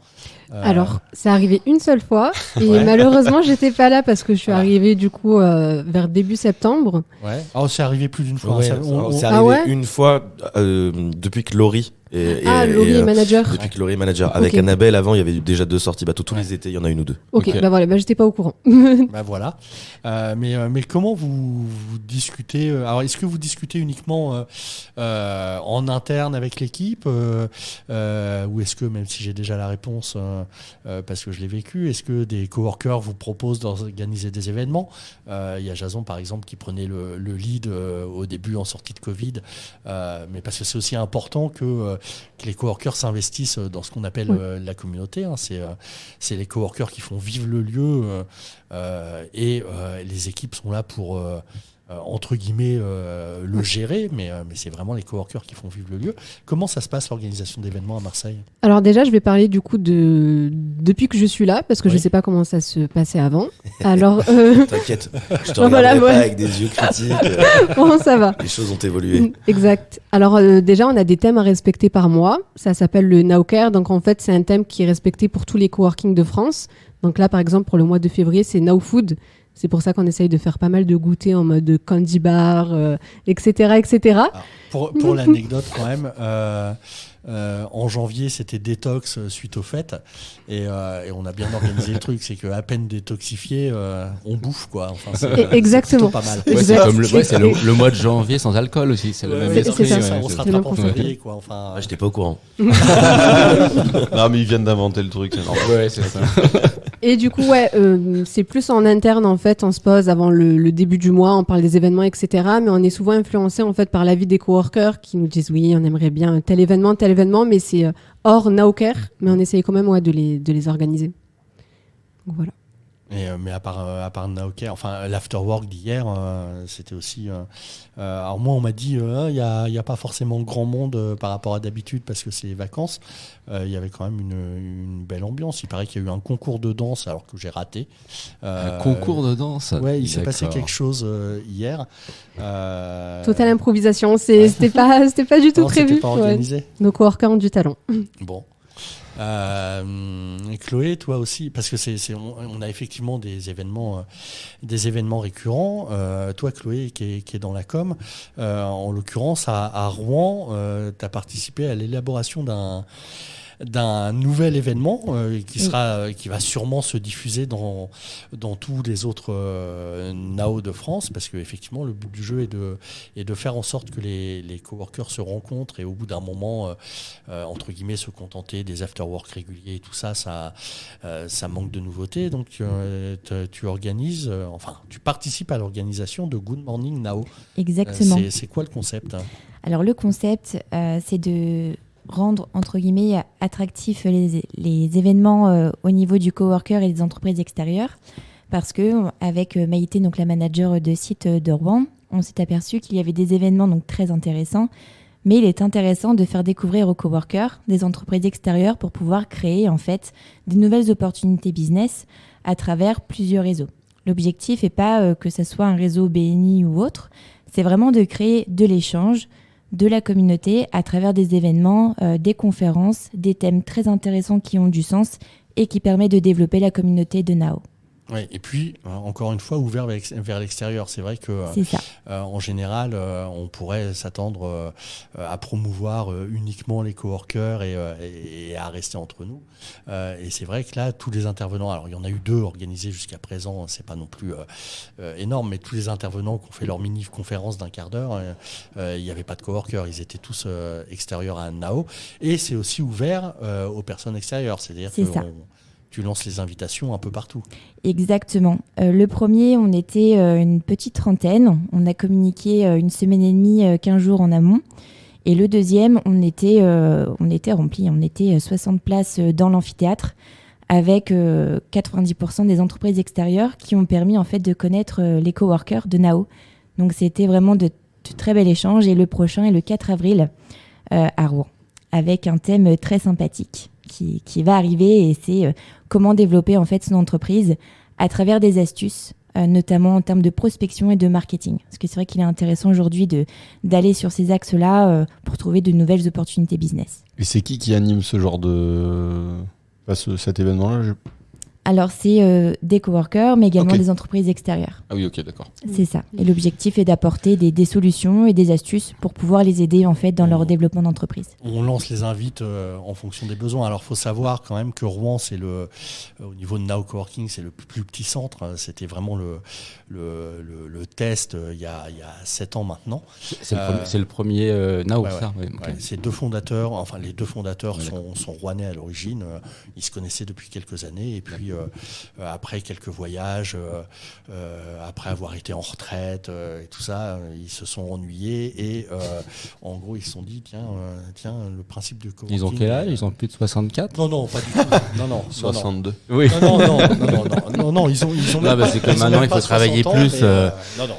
Alors, c'est arrivé une seule fois, et malheureusement, j'étais pas là parce que je suis arrivée du coup vers début septembre. Ouais. Oh, c'est arrivé plus d'une fois. Ouais, Ça, c'est arrivé Ah ouais une fois depuis que Laurie Laurie est manager. Depuis que Laurie est manager. Avec Ok. Annabelle, avant, il y avait déjà 2 sorties bateau. Tous les étés, il y en a une ou 2. Ok, Ok. bah voilà, j'étais pas au courant. Bah voilà. Mais comment vous discutez alors, est-ce que vous discutez uniquement en interne avec l'équipe ou est-ce que, même si j'ai déjà la réponse parce que je l'ai vécu, est-ce que des coworkers vous proposent d'organiser des événements? Il y a Jason, par exemple, qui prenait le lead au début en sortie de Covid, mais parce que c'est aussi important que les coworkers s'investissent dans ce qu'on appelle la communauté. Hein. C'est les coworkers qui font vivre le lieu et les équipes sont là pour entre guillemets le gérer, mais c'est vraiment les coworkers qui font vivre le lieu. Comment ça se passe l'organisation d'événements à Marseille? Alors déjà, je vais parler du coup depuis que je suis là, parce que je Oui. sais pas comment ça se passait avant. Alors, T'inquiète, je te Voilà, regarderai ouais. pas avec des yeux critiques. bon, ça va. Les choses ont évolué. Exact. Alors déjà, on a des thèmes à respecter par mois. Ça s'appelle le Now Care. Donc en fait, c'est un thème qui est respecté pour tous les coworking de France. Donc là, par exemple, pour le mois de février, c'est Now Food. C'est pour ça qu'on essaye de faire pas mal de goûters en mode candy bar, etc., etc. Alors, pour l'anecdote quand même, en janvier c'était détox suite aux fêtes et on a bien organisé le truc, c'est qu'à peine détoxifié, on bouffe quoi. Enfin, Exactement. c'est plutôt pas mal. Ouais, Exact. c'est le mois de janvier sans alcool aussi, c'est le même Ouais, esprit. c'est ça, ça. on se c'est- le même rattrape en concept. février quoi. Enfin, Ah, j'étais pas au courant. Non, mais ils viennent d'inventer le truc. c'est normal. Ouais, c'est ça. Et du coup, c'est plus en interne en fait. On se pose avant le début du mois, on parle des événements, etc. Mais on est souvent influencé en fait par l'avis des coworkers qui nous disent oui, on aimerait bien tel événement, mais c'est hors Nowcare. Mais on essaye quand même de les organiser. Donc, voilà. mais à part Naoker, enfin l'afterwork d'hier, c'était aussi. Alors moi, on m'a dit il y a pas forcément grand monde par rapport à d'habitude parce que c'est les vacances. Il y avait quand même une belle ambiance. Il paraît qu'il y a eu un concours de danse alors que j'ai raté. Un concours de danse. Ouais, il s'est passé D'accord. quelque chose hier. Totale improvisation. C'était pas du tout non, c'était prévu. pas Ouais. organisé. Nos coworkers ont du talent. Bon. Chloé, toi aussi, parce que on a effectivement des événements récurrents. Toi, Chloé, qui est dans la com, en l'occurrence à Rouen, tu as participé à l'élaboration d'un nouvel événement qui va sûrement se diffuser dans tous les autres NAO de France, parce que effectivement le but du jeu est de faire en sorte que les coworkers se rencontrent et au bout d'un moment entre guillemets se contenter des afterwork réguliers et tout ça manque de nouveautés. Donc tu organises tu participes à l'organisation de Good Morning NAO. Exactement. C'est quoi le concept, hein? Alors le concept, c'est de rendre entre guillemets attractifs les événements au niveau du coworker et des entreprises extérieures, parce que avec Maïté, donc la manager de site de Rouen, on s'est aperçu qu'il y avait des événements donc très intéressants, mais il est intéressant de faire découvrir aux coworkers des entreprises extérieures pour pouvoir créer en fait des nouvelles opportunités business à travers plusieurs réseaux. L'objectif n'est pas que ce soit un réseau BNI ou autre, c'est vraiment de créer de l'échange, de la communauté à travers des événements, des conférences, des thèmes très intéressants qui ont du sens et qui permettent de développer la communauté de NAO. Ouais, et puis, encore une fois, ouvert vers l'extérieur. C'est vrai que C'est ça. en général, on pourrait s'attendre à promouvoir uniquement les coworkers et à rester entre nous. Et c'est vrai que là, tous les intervenants, alors il y en a eu 2 organisés jusqu'à présent, c'est pas non plus énorme, mais tous les intervenants qui ont fait leur mini-conférence d'1 quart d'heure, il n'y avait pas de coworkers, ils étaient tous extérieurs à NAO. Et c'est aussi ouvert aux personnes extérieures, c'est-à-dire C'est que ça. tu lances les invitations un peu partout. Exactement. Le premier, on était une petite trentaine. On a communiqué 1 semaine et demie, 15 jours en amont. Et le deuxième, on était rempli. On était 60 places dans l'amphithéâtre avec 90% des entreprises extérieures qui ont permis en fait de connaître les coworkers de NAO. Donc c'était vraiment de très bel échange. Et le prochain est le 4 avril à Rouen avec un thème très sympathique qui va arriver et c'est comment développer en fait son entreprise à travers des astuces, notamment en termes de prospection et de marketing. Parce que c'est vrai qu'il est intéressant aujourd'hui d'aller sur ces axes-là pour trouver de nouvelles opportunités business. Et c'est qui anime ce genre de. Cet événement-là Alors, c'est des coworkers, mais également Ok. des entreprises extérieures. Ah oui, ok, d'accord. C'est ça. Et l'objectif est d'apporter des solutions et des astuces pour pouvoir les aider en fait dans leur développement d'entreprise. On lance les invites en fonction des besoins. Alors, il faut savoir quand même que Rouen, c'est au niveau de Now Coworking, c'est le plus petit centre. C'était vraiment le test il y a 7 ans maintenant. C'est le premier Now, Ouais, ça ouais, ok. Ouais, ces deux fondateurs, enfin les deux fondateurs Ouais, sont rouennais à l'origine. Ils se connaissaient depuis quelques années et puis après quelques voyages, après avoir été en retraite et tout ça, ils se sont ennuyés et en gros ils se sont dit tiens le principe du coworking. Ils ont quel âge? Ils ont plus de 64? Non, pas du tout. Non. 62. Oui. Non, ils ont Non, même bah, pas- c'est que ils ont maintenant, même il faut pas travailler 60 ans, plus, mais, non.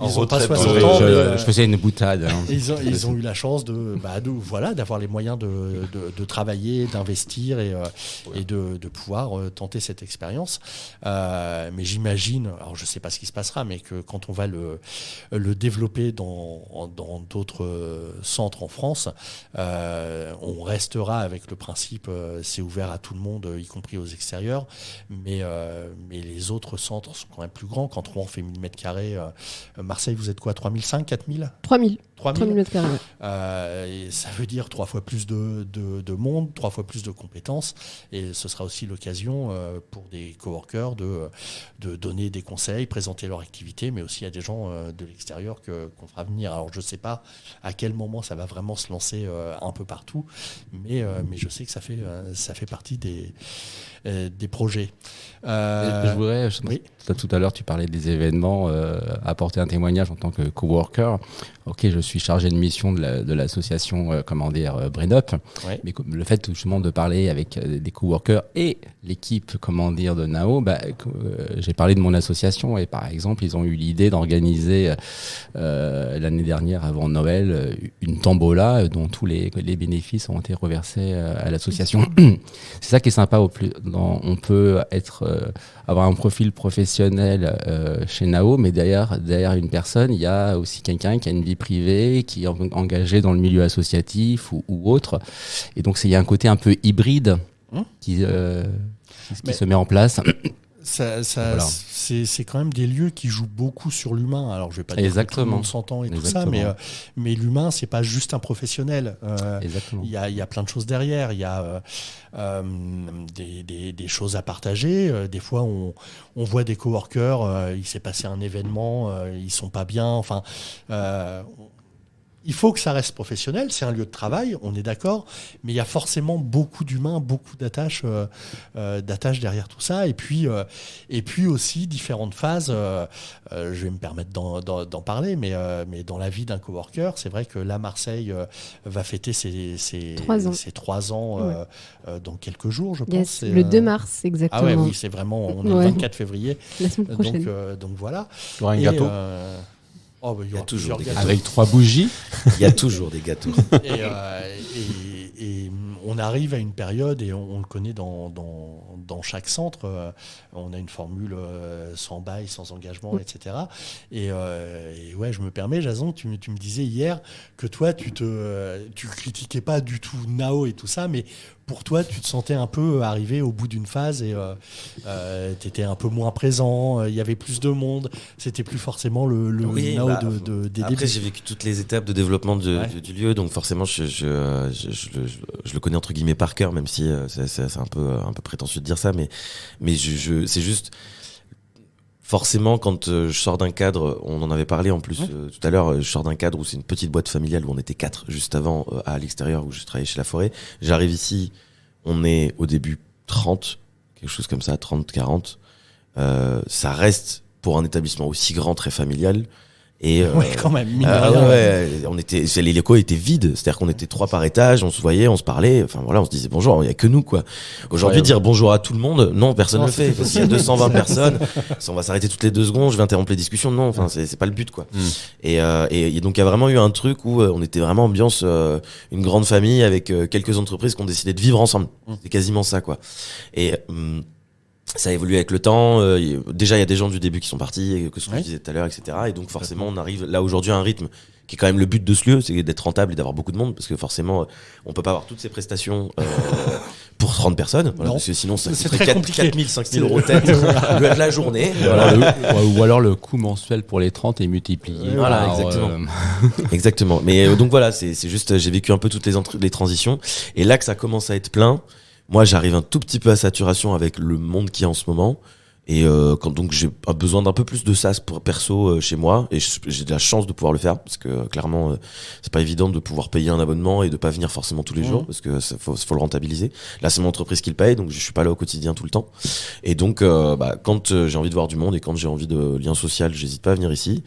En Ils ont pas retraite, 60 oui, ans. je faisais une boutade. Hein. Ils ont eu la chance d'avoir les moyens de travailler, d'investir et de pouvoir tenter cette expérience. Mais j'imagine, alors je ne sais pas ce qui se passera, mais que quand on va le développer dans d'autres centres en France, on restera avec le principe c'est ouvert à tout le monde, y compris aux extérieurs. Mais les autres centres sont quand même plus grands. Quand Rouen fait 1000 mètres carrés, Marseille, vous êtes quoi, 3005, 4000 3000 3000 mètres carrés. Ouais. et ça veut dire 3 fois plus de monde, 3 fois plus de compétences. Et ce sera aussi l'occasion pour des coworkers de donner des conseils, présenter leur activité, mais aussi à des gens de l'extérieur qu'on fera venir. Alors je ne sais pas à quel moment ça va vraiment se lancer un peu partout, mais je sais que ça fait partie des projets. Je voudrais, oui. tout à l'heure, tu parlais des événements, apporter un témoignage en tant que coworker. Ok, je suis chargé de mission de l'association, Brain Up. Ouais. Mais le fait justement de parler avec des coworkers et l'équipe, de Nao, j'ai parlé de mon association et par exemple, ils ont eu l'idée d'organiser l'année dernière, avant Noël, une tombola dont tous les bénéfices ont été reversés à l'association. C'est ça qui est sympa. On peut avoir un profil professionnel chez Nao, mais derrière une personne, il y a aussi quelqu'un qui a une vie privée, qui est engagé dans le milieu associatif ou autre. Et donc, il y a un côté un peu hybride qui se met en place. Voilà. C'est quand même des lieux qui jouent beaucoup sur l'humain. Alors, je vais pas dire que tout le monde s'entend et tout ça, mais l'humain, c'est pas juste un professionnel. Exactement. Il y a plein de choses derrière. Il y a des choses à partager. Des fois, on voit des coworkers, il s'est passé un événement, ils sont pas bien. Enfin, il faut que ça reste professionnel, c'est un lieu de travail, on est d'accord, mais il y a forcément beaucoup d'humains, beaucoup d'attaches derrière tout ça, et puis aussi différentes phases. Je vais me permettre d'en parler, mais dans la vie d'un coworker, c'est vrai que là, Marseille va fêter ses 3 ans dans quelques jours, je pense. Le 2 mars, exactement. Ah ouais, oui, c'est vraiment, on est le 24 février. La semaine prochaine. Donc voilà. Il y aura un gâteau. Il y a toujours des gâteaux. Avec 3 bougies. Il y a toujours des gâteaux. Et on arrive à une période, et on le connaît dans chaque centre, on a une formule sans bail, sans engagement, etc. Et ouais, je me permets, Jason, tu me disais hier que toi, tu critiquais pas du tout Nao et tout ça, mais pour toi, tu te sentais un peu arrivé au bout d'une phase et tu étais un peu moins présent, il y avait plus de monde, c'était plus forcément le Nao des après, débuts. j'ai vécu toutes les étapes de développement du lieu, donc forcément, je le connais entre guillemets par cœur, même si c'est un peu prétentieux de dire ça, mais c'est juste... Forcément, quand je sors d'un cadre, on en avait parlé en plus tout à l'heure, je sors d'un cadre où c'est une petite boîte familiale où on était 4 juste avant à l'extérieur où je travaillais chez La Forêt. J'arrive ici, on est au début 30, quelque chose comme ça, 30, 40. Ça reste pour un établissement aussi grand, très familial. Et Oui, quand même. Mine de rien. les locaux étaient vides, c'est-à-dire qu'on était 3 par étage, on se voyait, on se parlait, enfin voilà, on se disait bonjour, il y a que nous quoi. Aujourd'hui, dire bonjour à tout le monde, non, personne ne le fait. Parce qu'il y a 220 personnes, on va s'arrêter toutes les 2 secondes, je vais interrompre les discussions, non, enfin c'est pas le but quoi. Et donc il y a vraiment eu un truc où on était vraiment ambiance une grande famille avec quelques entreprises qui ont décidé de vivre ensemble. C'est quasiment ça quoi. Et ça a évolué avec le temps. Déjà, il y a des gens du début qui sont partis, que ce que je disais tout à l'heure, etc. Et donc, forcément, on arrive là aujourd'hui à un rythme qui est quand même le but de ce lieu, c'est d'être rentable et d'avoir beaucoup de monde, parce que forcément, on peut pas avoir toutes ces prestations pour 30 personnes, voilà, Non. parce que sinon ça C'est coûterait très compliqué. 4 000, 5 000 euros tête la journée. Ou alors le coût mensuel pour les 30 est multiplié. Voilà, par, exactement. Exactement. Mais donc voilà, c'est juste, j'ai vécu un peu toutes les transitions. Et là que ça commence à être plein, moi j'arrive un tout petit peu à saturation avec le monde qu'il y a en ce moment. Et quand donc j'ai besoin d'un peu plus de SaaS pour perso chez moi, et j'ai de la chance de pouvoir le faire parce que clairement c'est pas évident de pouvoir payer un abonnement et de pas venir forcément tous les jours parce que faut le rentabiliser. Là c'est mon entreprise qui le paye, donc je suis pas là au quotidien tout le temps. Et donc quand j'ai envie de voir du monde et quand j'ai envie de lien social, j'hésite pas à venir ici.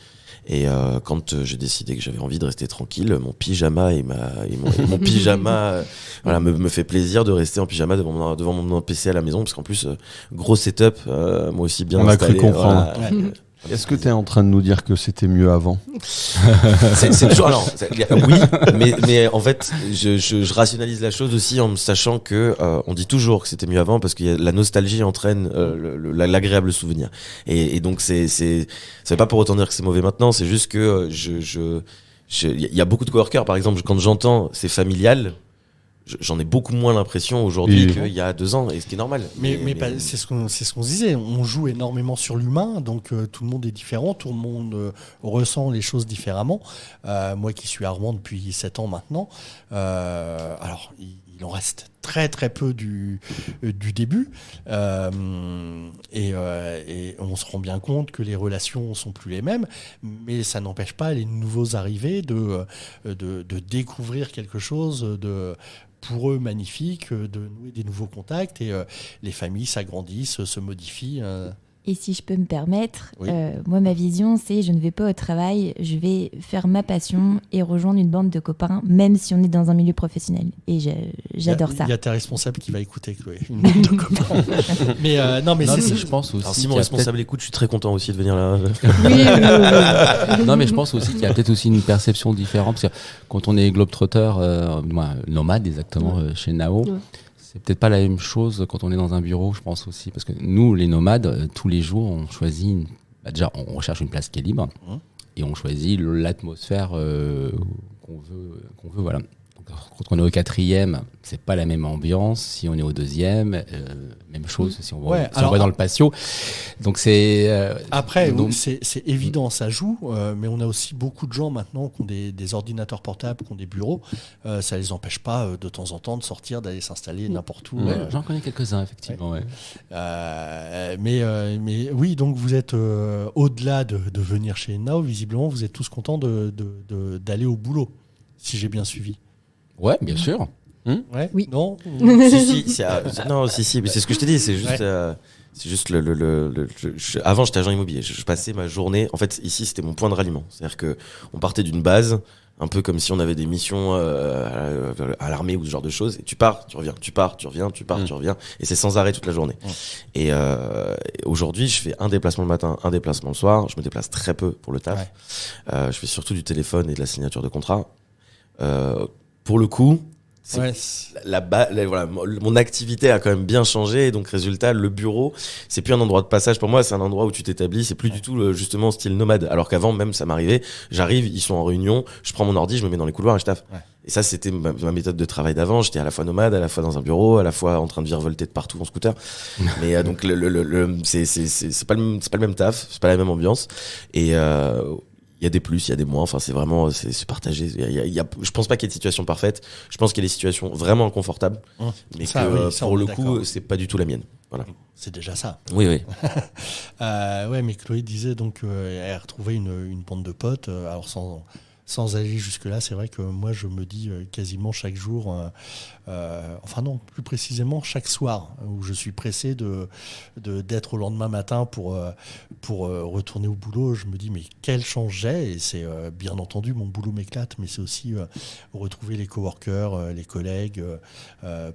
Et quand j'ai décidé que j'avais envie de rester tranquille, mon pyjama et mon pyjama voilà, me fait plaisir de rester en pyjama devant mon PC à la maison parce qu'en plus gros setup, moi aussi bien On a installé. cru comprendre. Voilà. Est-ce que tu es en train de nous dire que c'était mieux avant? C'est toujours alors oui, mais en fait je rationalise la chose aussi en sachant que on dit toujours que c'était mieux avant parce que la nostalgie entraîne l'agréable souvenir et donc ça veut pas pour autant dire que c'est mauvais maintenant, c'est juste que il y a beaucoup de coworkers par exemple, quand j'entends c'est familial, j'en ai beaucoup moins l'impression aujourd'hui Oui. qu'il y a 2 ans, et ce qui est normal. Mais c'est ce qu'on disait. On joue énormément sur l'humain, donc tout le monde est différent, tout le monde ressent les choses différemment. Moi qui suis Armand depuis 7 ans maintenant, alors il en reste très très peu du début, et on se rend bien compte que les relations sont plus les mêmes, mais ça n'empêche pas les nouveaux arrivés de découvrir quelque chose de pour eux magnifique, de nouer des nouveaux contacts, et les familles s'agrandissent, se modifient. Et si je peux me permettre, Oui. moi, ma vision, c'est je ne vais pas au travail, je vais faire ma passion et rejoindre une bande de copains, même si on est dans un milieu professionnel. Et j'adore ça. Il y a ta responsable qui va écouter, Chloé. Une bande de copains. Mais non, mais Non, c'est mais je pense aussi. Alors si qu'il mon y a responsable écoute, je suis très content aussi de venir là. peut-être- Non, mais je pense aussi qu'il y a peut-être aussi une perception différente. Parce que quand on est globetrotter, nomade exactement, chez Nao, Ouais. c'est peut-être pas la même chose quand on est dans un bureau, je pense aussi. Parce que nous, les nomades, tous les jours, on choisit. Déjà, on recherche une place qui est libre et on choisit l'atmosphère qu'on veut. Voilà. Donc, quand on est au 4e, c'est pas la même ambiance. Si on est au 2e, même chose. Si on va, Ouais, si alors, on va dans le patio. Donc c'est. Après, donc- oui, c'est évident, ça joue, mais on a aussi beaucoup de gens maintenant qui ont des ordinateurs portables, qui ont des bureaux. Ça les empêche pas de temps en temps de sortir, d'aller s'installer n'importe où. Ouais, j'en connais quelques-uns, effectivement. Ouais. Mais oui, donc vous êtes au-delà de venir chez Now, visiblement, vous êtes tous contents d'aller au boulot, si j'ai bien suivi. Ouais, bien sûr. Ouais, Oui. Non Non, si, mais c'est ce que je t'ai dit, c'est juste, Ouais. c'est juste avant j'étais agent immobilier, je passais ma journée, en fait ici c'était mon point de ralliement, c'est-à-dire que on partait d'une base, un peu comme si on avait des missions à l'armée ou ce genre de choses, et tu pars, tu reviens, tu pars, tu reviens, tu pars, tu reviens, et c'est sans arrêt toute la journée. Et aujourd'hui je fais un déplacement le matin, un déplacement le soir, je me déplace très peu pour le taf, je fais surtout du téléphone et de la signature de contrat. Pour le coup, c'est Ouais. voilà, mon activité a quand même bien changé, et donc résultat, le bureau, c'est plus un endroit de passage pour moi, c'est un endroit où tu t'établis, c'est plus du tout justement style nomade. Alors qu'avant, même ça m'arrivait, j'arrive, ils sont en réunion, je prends mon ordi, je me mets dans les couloirs et je taffe. Ouais. Et ça, c'était ma méthode de travail d'avant. J'étais à la fois nomade, à la fois dans un bureau, à la fois en train de virevolter de partout en scooter. Mais donc c'est pas le même taf, c'est pas la même ambiance. Et il y a des plus, il y a des moins. Enfin, c'est vraiment, c'est partagé. Je pense pas qu'il y ait de situation parfaite. Je pense qu'il y a des situations vraiment inconfortables, mais Ça, que oui, ça, pour on le est coup, d'accord. c'est pas du tout la mienne. Voilà. C'est déjà ça. Oui, oui. Ouais, mais Chloé disait donc elle a retrouvé une bande de potes. Alors sans aller jusque-là, c'est vrai que moi je me dis quasiment chaque jour, enfin non, plus précisément chaque soir, où je suis pressé d'être au lendemain matin pour retourner au boulot. Je me dis mais quelle chance j'ai, et c'est bien entendu mon boulot m'éclate, mais c'est aussi retrouver les coworkers, les collègues,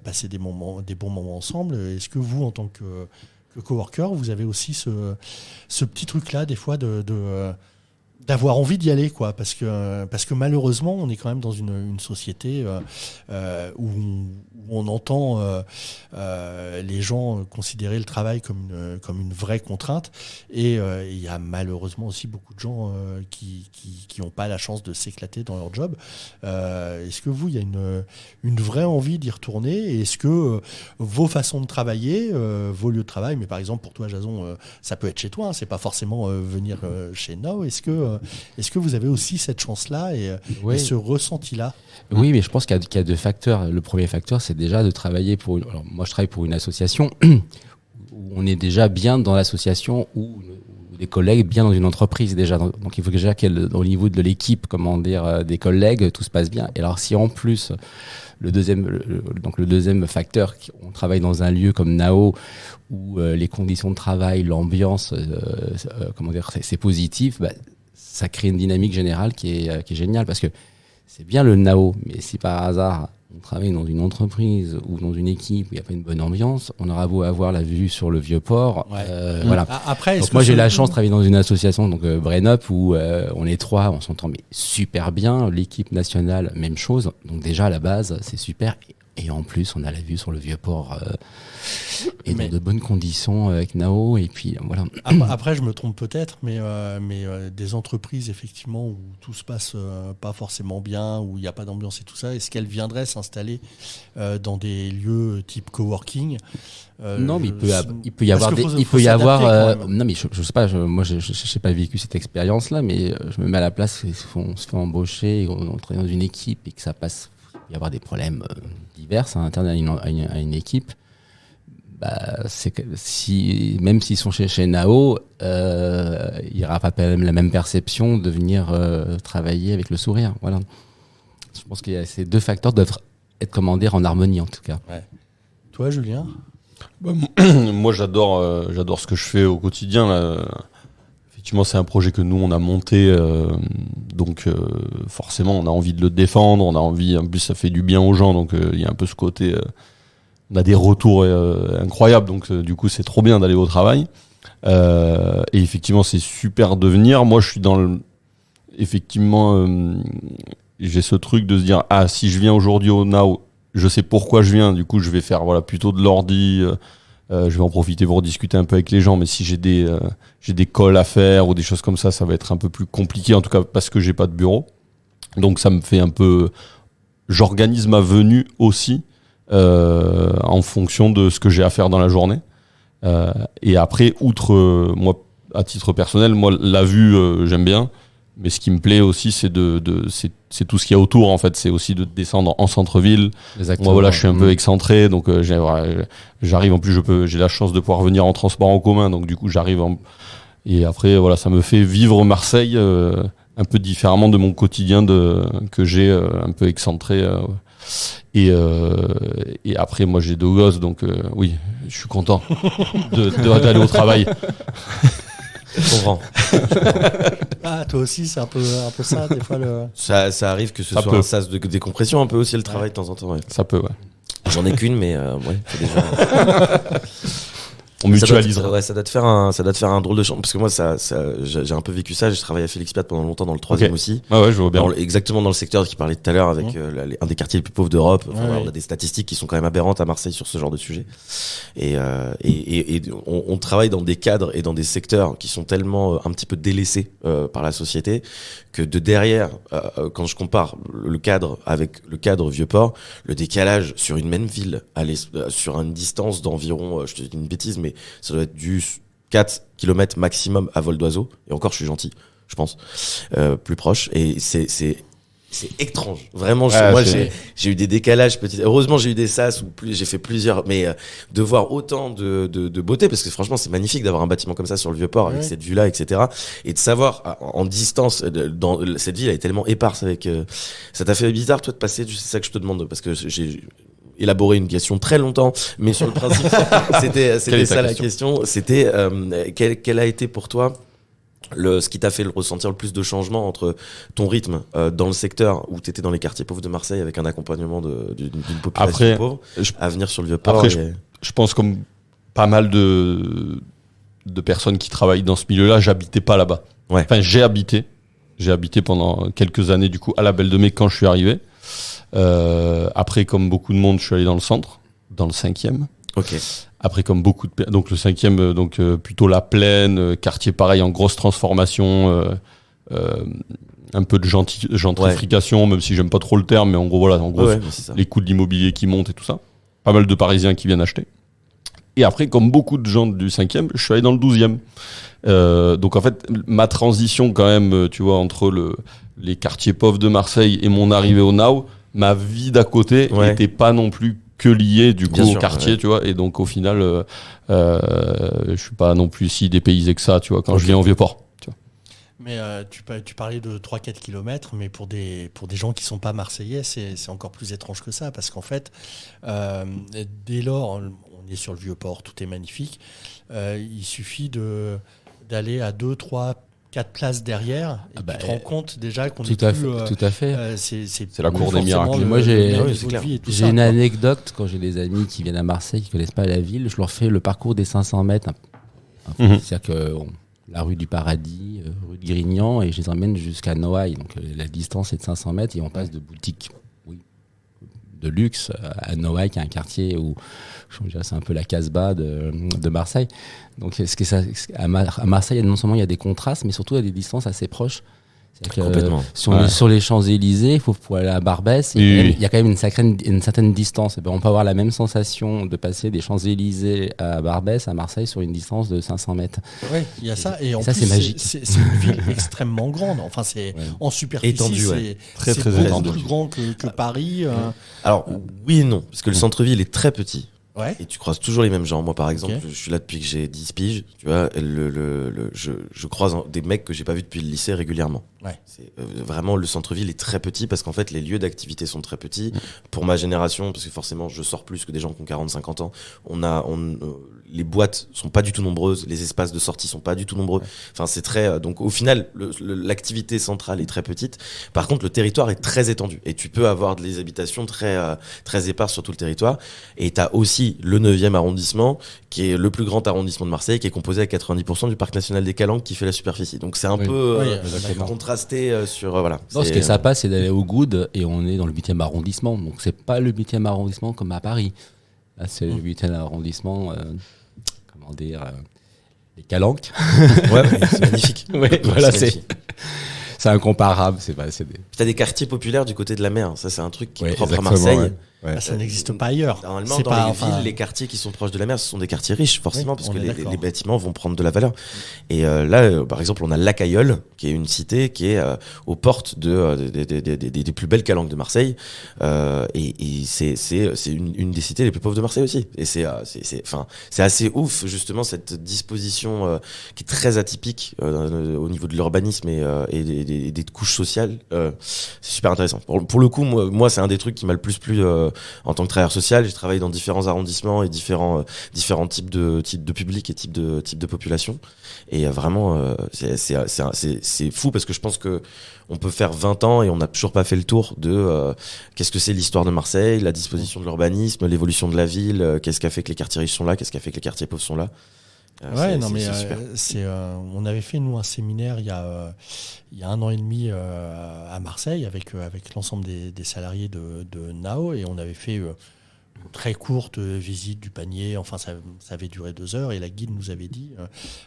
passer des bons moments ensemble. Est-ce que vous, en tant que coworker, vous avez aussi ce petit truc-là, des fois, d'avoir envie d'y aller, quoi, parce que malheureusement, on est quand même dans une société où on entend les gens considérer le travail comme une vraie contrainte, et il y a malheureusement aussi beaucoup de gens qui qui n'ont pas la chance de s'éclater dans leur job. Est-ce que vous, il y a une vraie envie d'y retourner? Et est-ce que vos façons de travailler, vos lieux de travail, mais par exemple pour toi Jason, ça peut être chez toi, hein, c'est pas forcément venir chez Now. Est-ce que vous avez aussi cette chance-là et ce ressenti-là? Oui, mais je pense qu'il y a deux facteurs. Le premier facteur, c'est déjà de travailler alors, moi, je travaille pour une association où on est déjà bien dans l'association ou des collègues bien dans une entreprise déjà. Donc, il faut déjà qu'au niveau de l'équipe, des collègues, tout se passe bien. Et alors, si en plus, le deuxième facteur, on travaille dans un lieu comme Nao où les conditions de travail, l'ambiance, c'est positif, ça crée une dynamique générale qui est géniale parce que c'est bien le Nao, mais si par hasard on travaille dans une entreprise ou dans une équipe où il n'y a pas une bonne ambiance, on aura beau avoir la vue sur le Vieux-Port. Voilà. Après, donc moi j'ai eu la chance de travailler dans une association, donc Brain Up, où on est 3, on s'entend mais super bien. L'équipe nationale, même chose. Donc déjà à la base, c'est super. Et en plus, on a la vue sur le Vieux-Port et dans de bonnes conditions avec Nao. Et puis voilà. Après, je me trompe peut-être, mais des entreprises effectivement où tout se passe pas forcément bien, où il n'y a pas d'ambiance et tout ça, est-ce qu'elles viendraient s'installer dans des lieux type coworking? Non, mais il peut y avoir non, mais je sais pas. Moi, je n'ai pas vécu cette expérience-là, mais je me mets à la place. On se fait embaucher, on travaille dans une équipe et que ça passe. Il y avoir des problèmes divers à l'intérieur à une équipe. Même s'ils sont chez Nao, il n'y aura pas la même perception de venir travailler avec le sourire. Voilà. Je pense que ces deux facteurs doivent être en harmonie en tout cas. Ouais. Toi, Julien? Moi, j'adore ce que je fais au quotidien. Là. Effectivement, c'est un projet que nous, on a monté. Donc, forcément, on a envie de le défendre. On a envie, en plus, ça fait du bien aux gens. Donc, il y a un peu ce côté... on a des retours incroyables. Donc, du coup, c'est trop bien d'aller au travail. Et effectivement, c'est super de venir. Moi, je suis dans effectivement, j'ai ce truc de se dire, si je viens aujourd'hui au Now, je sais pourquoi je viens. Du coup, je vais faire plutôt de l'ordi. Je vais en profiter pour discuter un peu avec les gens, mais si j'ai des calls à faire ou des choses comme ça va être un peu plus compliqué, en tout cas parce que j'ai pas de bureau. Donc ça me fait un peu... J'organise ma venue aussi en fonction de ce que j'ai à faire dans la journée. Et après, outre moi, à titre personnel, moi la vue, j'aime bien. Mais ce qui me plaît aussi, c'est c'est tout ce qu'il y a autour, en fait. C'est aussi de descendre en centre-ville. Exactement. Moi, je suis un peu excentré, donc j'arrive. En plus, j'ai la chance de pouvoir venir en transport en commun, donc du coup, j'arrive. Et après, ça me fait vivre Marseille un peu différemment de mon quotidien que j'ai un peu excentré. Et après, moi, j'ai 2 gosses, donc oui, je suis content d'aller au travail. Je comprends. Toi aussi, c'est un peu ça, des fois. Ça arrive que ce soit un sas de décompression, un peu aussi le travail de temps en temps. Ouais. Ça peut, ouais. J'en ai qu'une, mais c'est déjà... On mutualise. Ça doit te faire un drôle de champ. Parce que moi, j'ai un peu vécu ça. J'ai travaillé à Félix Piat pendant longtemps dans le 3e aussi. Ouais, je vois bien. Exactement dans le secteur qui parlait tout à l'heure, avec un des quartiers les plus pauvres d'Europe. On a des statistiques qui sont quand même aberrantes à Marseille sur ce genre de sujet. Et on travaille dans des cadres et dans des secteurs qui sont tellement un petit peu délaissés par la société que de derrière, quand je compare le cadre avec le cadre Vieux-Port, le décalage sur une même ville, sur une distance d'environ, je te dis une bêtise, mais ça doit être du 4 km maximum à vol d'oiseau. Et encore, je suis gentil, je pense. Plus proche. Et c'est étrange. Vraiment, j'ai eu des décalages petits. Heureusement, j'ai eu des sas où j'ai fait plusieurs, mais de voir autant de beauté, parce que franchement, c'est magnifique d'avoir un bâtiment comme ça sur le Vieux-Port, avec cette vue-là, etc. Et de savoir, en distance, dans cette ville, elle est tellement éparse avec, ça t'a fait bizarre, toi, de passer, c'est ça que je te demande, parce que j'ai élaboré une question très longtemps, mais sur le principe, c'était ça la question. C'était, quel a été pour toi ce qui t'a fait ressentir le plus de changement entre ton rythme dans le secteur où tu étais dans les quartiers pauvres de Marseille avec un accompagnement d'une population pauvre à venir sur le Vieux-Port? Après, je pense comme pas mal de personnes qui travaillent dans ce milieu-là, j'habitais pas là-bas. Ouais. Enfin, j'ai habité pendant quelques années du coup à la Belle de Mai quand je suis arrivé. Après, comme beaucoup de monde, je suis allé dans le centre, dans le 5e. Ok. Après, comme beaucoup de... Donc le 5e, plutôt la Plaine, quartier pareil en grosse transformation, un peu de gentrification, même si j'aime pas trop le terme, mais en gros, voilà, c'est ça. les coûts de l'immobilier qui montent et tout ça. Pas mal de Parisiens qui viennent acheter. Et après, comme beaucoup de gens du 5e, je suis allé dans le 12e. Donc en fait, ma transition quand même, tu vois, entre les quartiers pauvres de Marseille et mon arrivée au Now, ma vie d'à côté n'était pas non plus que liée du coup au quartier, tu vois. Et donc au final, je suis pas non plus si dépaysé que ça, tu vois, quand je viens au Vieux-Port. Mais tu parlais de 3-4 km, mais pour des gens qui ne sont pas marseillais, c'est encore plus étrange que ça, parce qu'en fait, dès lors, on est sur le Vieux-Port, tout est magnifique, il suffit d'aller à 2, 3, 4 places derrière, et tu te rends compte déjà qu'on est plus... Tout à fait. C'est la cour des miracles. Moi, j'ai une ça, anecdote, quand j'ai des amis qui viennent à Marseille, qui ne connaissent pas la ville, je leur fais le parcours des 500 mètres. C'est-à-dire que... la rue du Paradis, rue de Grignan, et je les emmène jusqu'à Noailles. Donc la distance est de 500 mètres et on passe de boutiques de luxe à Noailles, qui est un quartier où c'est un peu la Casbah de Marseille. Donc à Marseille, non seulement il y a des contrastes, mais surtout il y a des distances assez proches. Complètement. Si on est sur les Champs-Élysées, il faut aller à Barbès. Il y a quand même une certaine distance. Et ben, on peut avoir la même sensation de passer des Champs-Élysées à Barbès, à Marseille, sur une distance de 500 mètres. Oui, il y a ça. Et en ça, plus, c'est magique. C'est une ville extrêmement grande. Enfin, c'est en superficie, étendu, c'est très beaucoup étendu. plus grand que Paris. Alors, oui et non, parce que le centre-ville est très petit. Ouais. Et tu croises toujours les mêmes gens. Moi, par exemple, Ok. je suis là depuis que j'ai 10 piges. Tu vois, je croise des mecs que j'ai pas vus depuis le lycée régulièrement. Ouais. C'est vraiment, le centre-ville est très petit parce qu'en fait, les lieux d'activité sont très petits. Pour ma génération, parce que forcément, je sors plus que des gens qui ont 40-50 ans. Les boîtes sont pas du tout nombreuses, les espaces de sortie sont pas du tout nombreux. Enfin, c'est très. Donc, au final, l'activité centrale est très petite. Par contre, le territoire est très étendu et tu peux avoir des habitations très éparses sur tout le territoire. Et t'as aussi le 9e arrondissement, qui est le plus grand arrondissement de Marseille, qui est composé à 90% du parc national des Calanques, qui fait la superficie. Donc, c'est un peu contrasté sur voilà. Non, ce qui est sympa, c'est d'aller au Goude et on est dans le 8e arrondissement. Donc c'est pas le 8e arrondissement comme à Paris. Là, c'est le 8e arrondissement, comment dire, les Calanques. Ouais, c'est magnifique. Voilà, magnifique. c'est incomparable. T'as des quartiers populaires du côté de la mer. Ça, c'est un truc qui est propre à exactement, Marseille. ouais. Bah, ça n'existe pas ailleurs. Normalement, C'est dans pas, les enfin, villes, les quartiers qui sont proches de la mer, ce sont des quartiers riches, forcément, Oui, parce on que est d'accord. les bâtiments vont prendre de la valeur. Et là, par exemple, on a La Cailleule, qui est une cité qui est aux portes des plus belles calanques de Marseille. Et c'est une des cités les plus pauvres de Marseille aussi. Et c'est assez ouf, justement, cette disposition qui est très atypique au niveau de l'urbanisme et des couches sociales. C'est super intéressant. Pour le coup, moi, c'est un des trucs qui m'a le plus plu en tant que travailleur social. J'ai travaillé dans différents arrondissements et différents types de publics et types de populations. Et vraiment, c'est fou parce que je pense que on peut faire 20 ans et on n'a toujours pas fait le tour de qu'est-ce que c'est l'histoire de Marseille, la disposition de l'urbanisme, l'évolution de la ville, qu'est-ce qui a fait que les quartiers riches sont là, qu'est-ce qui a fait que les quartiers pauvres sont là. Super. On avait fait nous un séminaire il y a 1 an et demi à Marseille avec l'ensemble des salariés de Nao, et on avait fait une très courte visite du panier. Enfin, ça avait duré 2 heures, et la guide nous avait dit,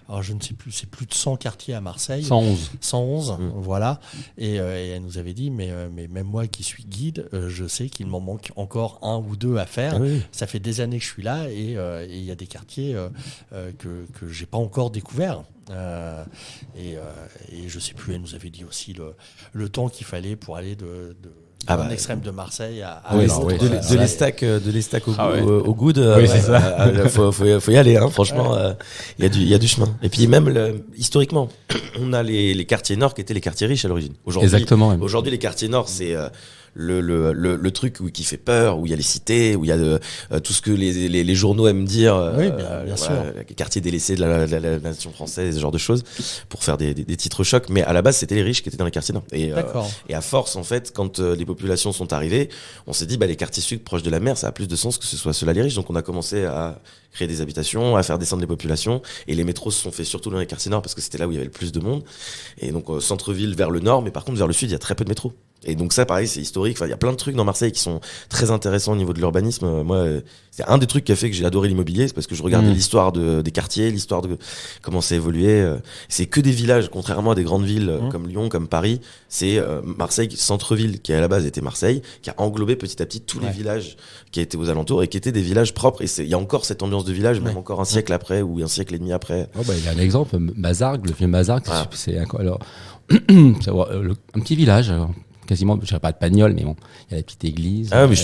alors je ne sais plus, c'est plus de 100 quartiers à Marseille. 111, voilà. Et elle nous avait dit, mais même moi qui suis guide, je sais qu'il m'en manque encore 1 ou 2 à faire. Ah oui. Ça fait des années que je suis là, et il y a des quartiers que j'ai pas encore découverts. Et je sais plus, elle nous avait dit aussi le temps qu'il fallait pour aller d'un extrême de Marseille à l'autre. De l'Estac au Goude, c'est ça. faut y aller, hein, franchement, il y a du chemin. Et puis même historiquement, on a les quartiers nord qui étaient les quartiers riches à l'origine. Exactement. Aujourd'hui, les quartiers nord, c'est le truc qui fait peur, où il y a les cités, où il y a tout ce que les journaux aiment dire, bien sûr. les quartiers délaissés de la nation française, ce genre de choses, pour faire des titres chocs. Mais à la base, c'était les riches qui étaient dans les quartiers nord. Et à force, en fait, quand les populations sont arrivées, on s'est dit, les quartiers sud proches de la mer, ça a plus de sens que ce soit ceux-là les riches. Donc on a commencé à créer des habitations, à faire descendre les populations, et les métros se sont faits surtout dans les quartiers nord parce que c'était là où il y avait le plus de monde. Et donc centre-ville vers le nord, mais par contre vers le sud, il y a très peu de métros. Et donc ça, pareil, c'est historique. Enfin, il y a plein de trucs dans Marseille qui sont très intéressants au niveau de l'urbanisme. Moi, c'est un des trucs qui a fait que j'ai adoré l'immobilier, c'est parce que je regardais l'histoire des quartiers, l'histoire de comment ça évoluait. C'est que des villages, contrairement à des grandes villes comme Lyon, comme Paris. C'est Marseille, centre-ville, qui à la base était Marseille, qui a englobé petit à petit tous les villages qui étaient aux alentours et qui étaient des villages propres. Et il y a encore cette ambiance de village, même encore un siècle après ou un siècle et demi après. Il y a un exemple, Mazargues, le vieux Mazargues, c'est un petit village. Quasiment, je dirais pas de Pagnol, mais bon, il y a la petite église, la rue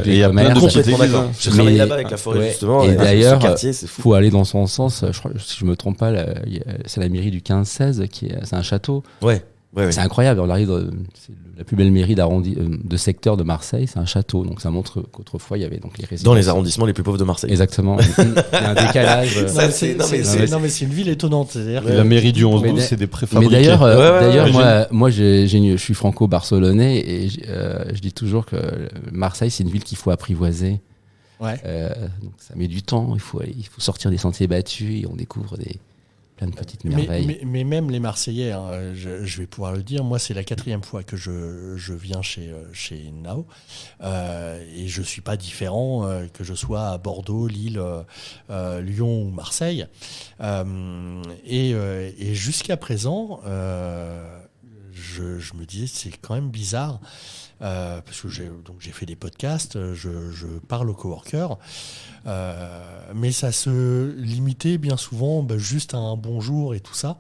il y a plein de petites églises. J'ai travaillé là-bas avec la forêt, justement. Et d'ailleurs, quartier, c'est fou. faut aller dans son sens. Je crois, si je me trompe pas, c'est la mairie du 15-16, c'est un château. Ouais. C'est incroyable. On arrive, c'est la plus belle mairie de secteur de Marseille, c'est un château. Donc ça montre qu'autrefois il y avait donc les résidences. Dans les arrondissements les plus pauvres de Marseille. Exactement. Il y a un décalage. Non, mais c'est une ville étonnante. C'est-à-dire la mairie du 11-12, c'est des préfabriqués. Mais d'ailleurs, moi, je suis franco-barcelonais et je dis toujours que Marseille, c'est une ville qu'il faut apprivoiser. Ouais. Donc ça met du temps. Il faut sortir des sentiers battus et on découvre plein de petites merveilles. Mais même les Marseillais, je vais pouvoir le dire, moi c'est la 4e fois que je viens chez Nao et je suis pas différent que je sois à Bordeaux, Lille, Lyon ou Marseille. Et jusqu'à présent, je me disais c'est quand même bizarre. Parce que j'ai fait des podcasts, je parle aux coworkers, mais ça se limitait bien souvent juste à un bonjour et tout ça.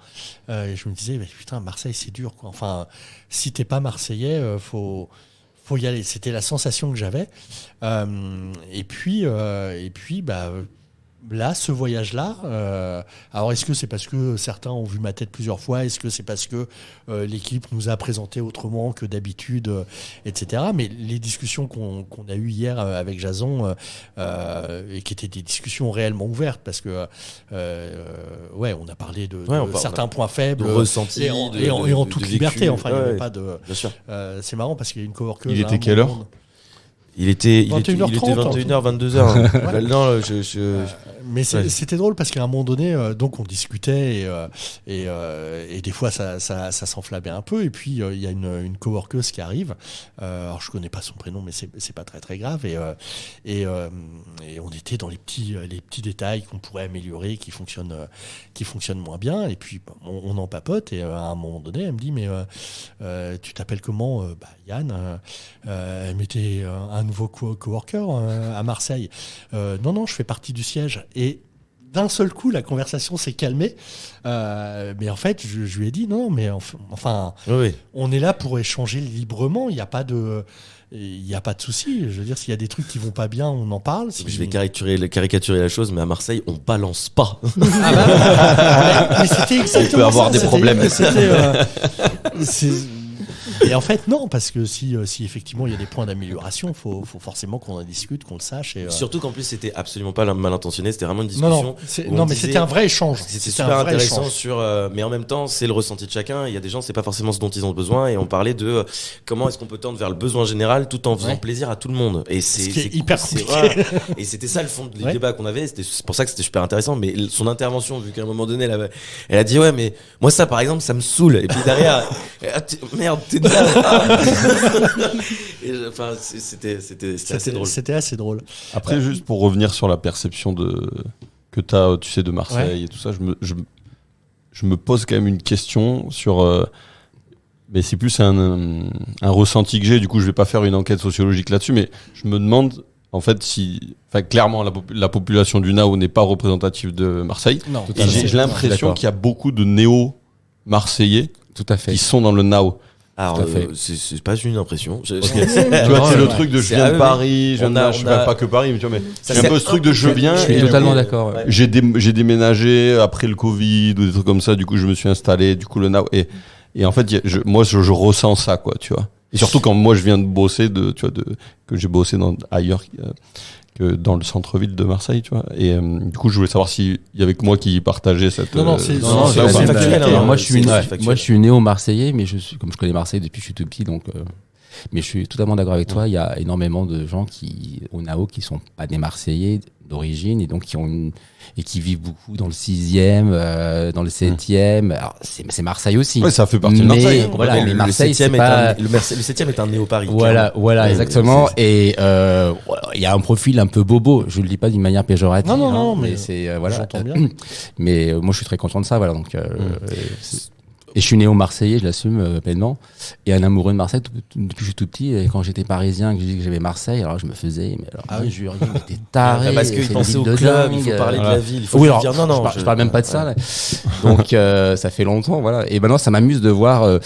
Et je me disais, putain, Marseille, c'est dur, quoi. Enfin, si t'es pas Marseillais, faut y aller. C'était la sensation que j'avais. Et puis, là, ce voyage-là, alors est-ce que c'est parce que certains ont vu ma tête plusieurs fois? Est-ce que c'est parce que l'équipe nous a présenté autrement que d'habitude, etc. Mais les discussions qu'on a eues hier avec Jason, et qui étaient des discussions réellement ouvertes, parce que on a parlé de certains points faibles, ressentis, et en toute liberté. Enfin, il n'y avait pas de. Bien sûr. C'est marrant parce qu'il y a une coworkeuse. Il était quelle heure? Il était 21h30, 21h, 22h. Non, mais c'était drôle parce qu'à un moment donné, donc on discutait et des fois ça s'enflammait un peu. Et puis il y a une coworkeuse qui arrive. Alors je connais pas son prénom, mais c'est pas très très grave. Et on était dans les petits détails qu'on pourrait améliorer, qui fonctionnent moins bien. Et puis on en papote. Et à un moment donné, elle me dit mais tu t'appelles comment? Yann. Elle mettait un nouveau coworker à Marseille. Non, je fais partie du siège. Et d'un seul coup, la conversation s'est calmée. Mais en fait, je lui ai dit non, mais enfin, on est là pour échanger librement. Il n'y a pas de souci. Je veux dire, s'il y a des trucs qui vont pas bien, on en parle. Je vais caricaturer la chose, mais à Marseille, on balance pas. Mais c'était exactement ça. On peut avoir des problèmes. Et en fait, non, parce que si effectivement il y a des points d'amélioration, faut forcément qu'on en discute, qu'on le sache. Et, surtout qu'en plus, c'était absolument pas mal intentionné, c'était vraiment une discussion. Non, mais c'était un vrai échange. C'était super intéressant mais en même temps, c'est le ressenti de chacun. Il y a des gens, c'est pas forcément ce dont ils ont besoin. Et on parlait de comment est-ce qu'on peut tendre vers le besoin général tout en faisant plaisir à tout le monde. Et c'est hyper compliqué. Et c'était ça le fond du débat qu'on avait. C'est pour ça que c'était super intéressant. Mais son intervention, vu qu'à un moment donné, elle a dit ouais, mais moi ça par exemple, ça me saoule. Et puis derrière, merde, t'es enfin, c'était assez drôle. C'était assez drôle. Après, juste pour revenir sur la perception que tu as, tu sais, de Marseille et tout ça, je me pose quand même une question sur. Mais c'est plus un ressenti que j'ai. Du coup, je vais pas faire une enquête sociologique là-dessus, mais je me demande. En fait, clairement, la population du Nao n'est pas représentative de Marseille. Non, et j'ai l'impression qu'il y a beaucoup de néo-marseillais qui sont dans le Nao. Alors, c'est pas une impression. Tu vois, c'est le truc de je viens de Paris, je viens pas que Paris, mais tu vois, mais c'est un peu ce truc de je viens. Je suis totalement d'accord. Ouais. J'ai déménagé après le Covid ou des trucs comme ça, du coup, je me suis installé, du coup, le Nao. Et en fait, moi, je ressens ça, quoi, tu vois. Et surtout quand moi, je viens de bosser, que j'ai bossé ailleurs que dans le centre-ville de Marseille, tu vois. Et du coup, je voulais savoir s'il y avait que moi qui partageais cette. Non, c'est factuel. Moi, je suis néo-marseillais, mais comme je connais Marseille depuis que je suis tout petit, donc Mais je suis totalement d'accord avec toi. Il y a énormément de gens au NAO qui sont pas des Marseillais d'origine et donc qui vivent beaucoup dans le 6e, dans le 7e. Alors, c'est Marseille aussi. Ouais, ça fait partie de Marseille. Voilà, mais Marseille, le 7e le 7e est un néo-Paris. Voilà, exactement. Et il y a un profil un peu bobo. Je le dis pas d'une manière péjorative. Non, mais c'est voilà. j'entends bien. Mais moi, je suis très content de ça. Voilà, donc. Et je suis néo-marseillais, je l'assume pleinement. Et un amoureux de Marseille depuis que je suis tout petit. Et quand j'étais parisien, que je disais que j'avais Marseille, alors je me faisais. Mais alors, je lui disais, mais t'es taré. Parce qu'il pensait au club, il faut parler de la ville. Il faut dire non. Je parle même pas de ça. Là. Donc ça fait longtemps, voilà. Et maintenant, ça m'amuse de voir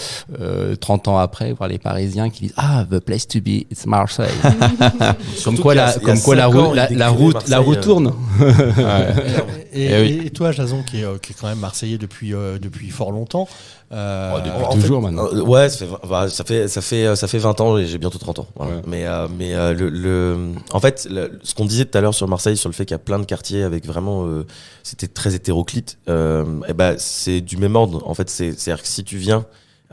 30 ans après, voir les Parisiens qui disent the place to be, it's Marseille. Comme quoi la route tourne. Et toi, Jason, qui est quand même Marseillais depuis fort longtemps. Depuis toujours maintenant. Ouais, ça fait 20 ans et j'ai bientôt 30 ans. Voilà. Ouais. En fait, ce qu'on disait tout à l'heure sur Marseille, sur le fait qu'il y a plein de quartiers avec vraiment, c'était très hétéroclite. C'est du même ordre. En fait, c'est-à-dire que si tu viens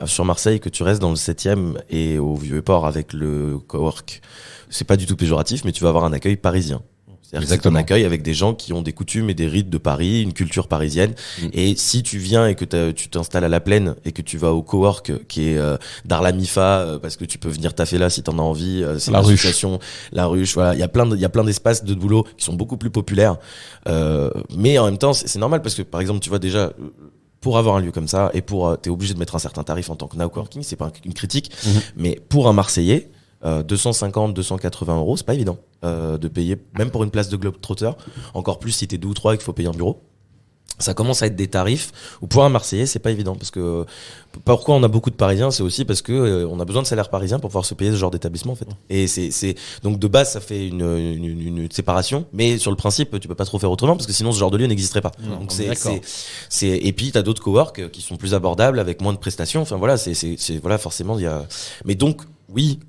sur Marseille, que tu restes dans le 7e et au Vieux-Port avec le cowork, c'est pas du tout péjoratif, mais tu vas avoir un accueil parisien. C'est-à-dire que c'est un accueil avec des gens qui ont des coutumes et des rites de Paris, une culture parisienne. Et si tu viens et que tu t'installes à la Plaine et que tu vas au cowork qui est Darla-Mifa, parce que tu peux venir taffer là si t'en as envie, c'est la ruche, voilà. Il y a plein d'espaces de boulot qui sont beaucoup plus populaires. Mais en même temps, c'est normal parce que par exemple, tu vois déjà, pour avoir un lieu comme ça et t'es obligé de mettre un certain tarif en tant que now coworking, c'est pas une critique, mais pour un Marseillais, 250, 280 €, c'est pas évident de payer, même pour une place de Globetrotter, encore plus si t'es 2 ou 3 et qu'il faut payer un bureau. Ça commence à être des tarifs où pour un Marseillais c'est pas évident, parce que pourquoi on a beaucoup de Parisiens, c'est aussi parce que on a besoin de salaire parisien pour pouvoir se payer ce genre d'établissement en fait. Et c'est donc de base ça fait une séparation, mais sur le principe tu peux pas trop faire autrement parce que sinon ce genre de lieu n'existerait pas. Donc et puis t'as d'autres cowork qui sont plus abordables avec moins de prestations. Enfin voilà, c'est voilà, forcément il y a, mais donc oui,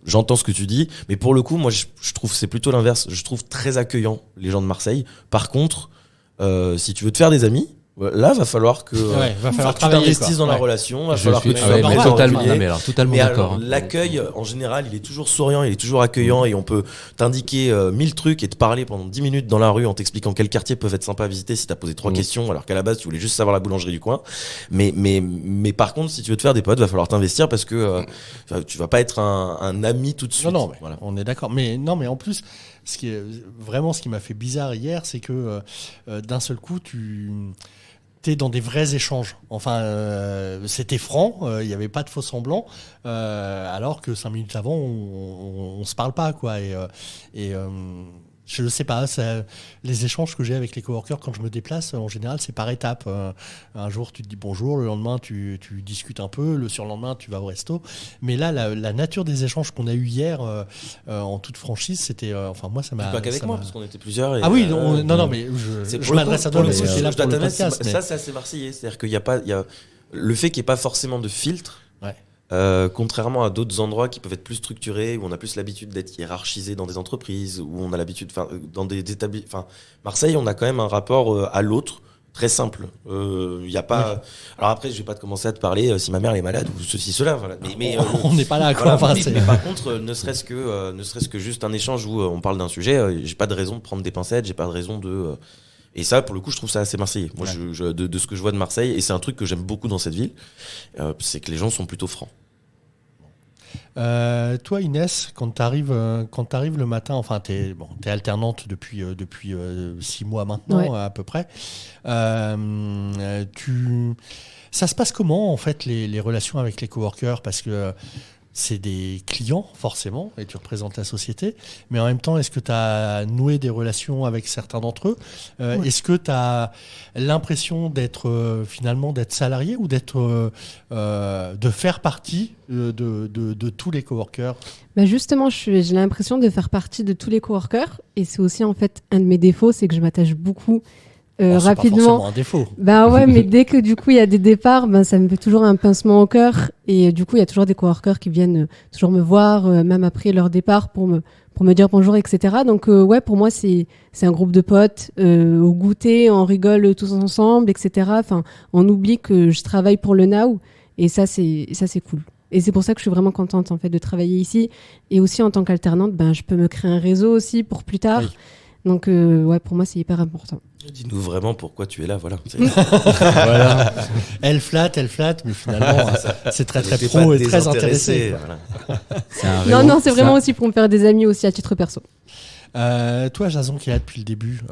j'entends ce que tu dis, mais pour le coup, moi, je trouve c'est plutôt l'inverse. Je trouve très accueillant les gens de Marseille. Par contre, si tu veux te faire des amis, là, va falloir que tu t'investisses dans la relation. Va falloir que tu sois totalement d'accord. L'accueil, en général, il est toujours souriant, il est toujours accueillant, et on peut t'indiquer 1000 trucs et te parler pendant 10 minutes dans la rue en t'expliquant quels quartiers peuvent être sympas à visiter si t'as posé 3 questions, alors qu'à la base tu voulais juste savoir la boulangerie du coin. Mais par contre, si tu veux te faire des potes, va falloir t'investir parce que tu vas pas être un ami tout de suite. Non, mais voilà. On est d'accord. Mais en plus, ce qui m'a fait bizarre hier, c'est que d'un seul coup, t'es dans des vrais échanges. Enfin, c'était franc, il n'y avait pas de faux semblants, alors que 5 minutes avant, on se parle pas, quoi. Et je ne sais pas, les échanges que j'ai avec les coworkers quand je me déplace, en général, c'est par étapes. Un jour, tu te dis bonjour, le lendemain, tu discutes un peu, le surlendemain, tu vas au resto. Mais là, la nature des échanges qu'on a eu hier, en toute franchise, c'était... enfin, moi, ça m'a... Pas qu'avec moi, parce qu'on était plusieurs. Ah oui, non, mais je m'adresse à toi, mais c'est là pour le podcast. Ça, c'est assez marseillais. C'est-à-dire qu'il n'y a pas... Le fait qu'il n'y ait pas forcément de filtre... Ouais. Contrairement à d'autres endroits qui peuvent être plus structurés, où on a plus l'habitude d'être hiérarchisé dans des entreprises, où on a l'habitude, dans des établissements. Marseille, on a quand même un rapport à l'autre très simple. Y a pas. Oui. Alors après, je vais pas te commencer à te parler si ma mère est malade ou ceci cela. Voilà. Mais on n'est pas là. Quoi. Voilà, mais par contre, ne serait-ce que juste un échange où on parle d'un sujet, j'ai pas de raison de prendre des pincettes, j'ai pas de raison de. Et ça, pour le coup, je trouve ça assez marseillais. Moi, de ce que je vois de Marseille, et c'est un truc que j'aime beaucoup dans cette ville, c'est que les gens sont plutôt francs. Toi, Inès, quand t'arrives le matin, enfin, t'es alternante depuis 6 mois maintenant, à peu près. Ça se passe comment, en fait, les relations avec les coworkers? Parce que c'est des clients, forcément, et tu représentes la société. Mais en même temps, est-ce que tu as noué des relations avec certains d'entre eux? Est-ce que tu as l'impression d'être salarié ou de faire partie de tous les coworkers? Justement, j'ai l'impression de faire partie de tous les coworkers. Et c'est aussi, en fait, un de mes défauts, c'est que je m'attache beaucoup rapidement. C'est pas forcément un défaut. Mais dès que du coup il y a des départs, ça me fait toujours un pincement au cœur. Et du coup, il y a toujours des coworkers qui viennent toujours me voir, même après leur départ, pour me dire bonjour, etc. Donc pour moi, c'est un groupe de potes. Au goûter, on rigole tous ensemble, etc. Enfin, on oublie que je travaille pour le Now. Et ça, c'est cool. Et c'est pour ça que je suis vraiment contente en fait de travailler ici. Et aussi en tant qu'alternante, je peux me créer un réseau aussi pour plus tard. Oui. Donc pour moi c'est hyper important. Dis-nous vraiment pourquoi tu es là, voilà. Voilà. Elle flatte, mais finalement, c'est très très pro et très intéressé. Voilà. C'est un Non, c'est vraiment aussi pour me faire des amis aussi à titre perso. Toi, Jason, qui est là depuis le début,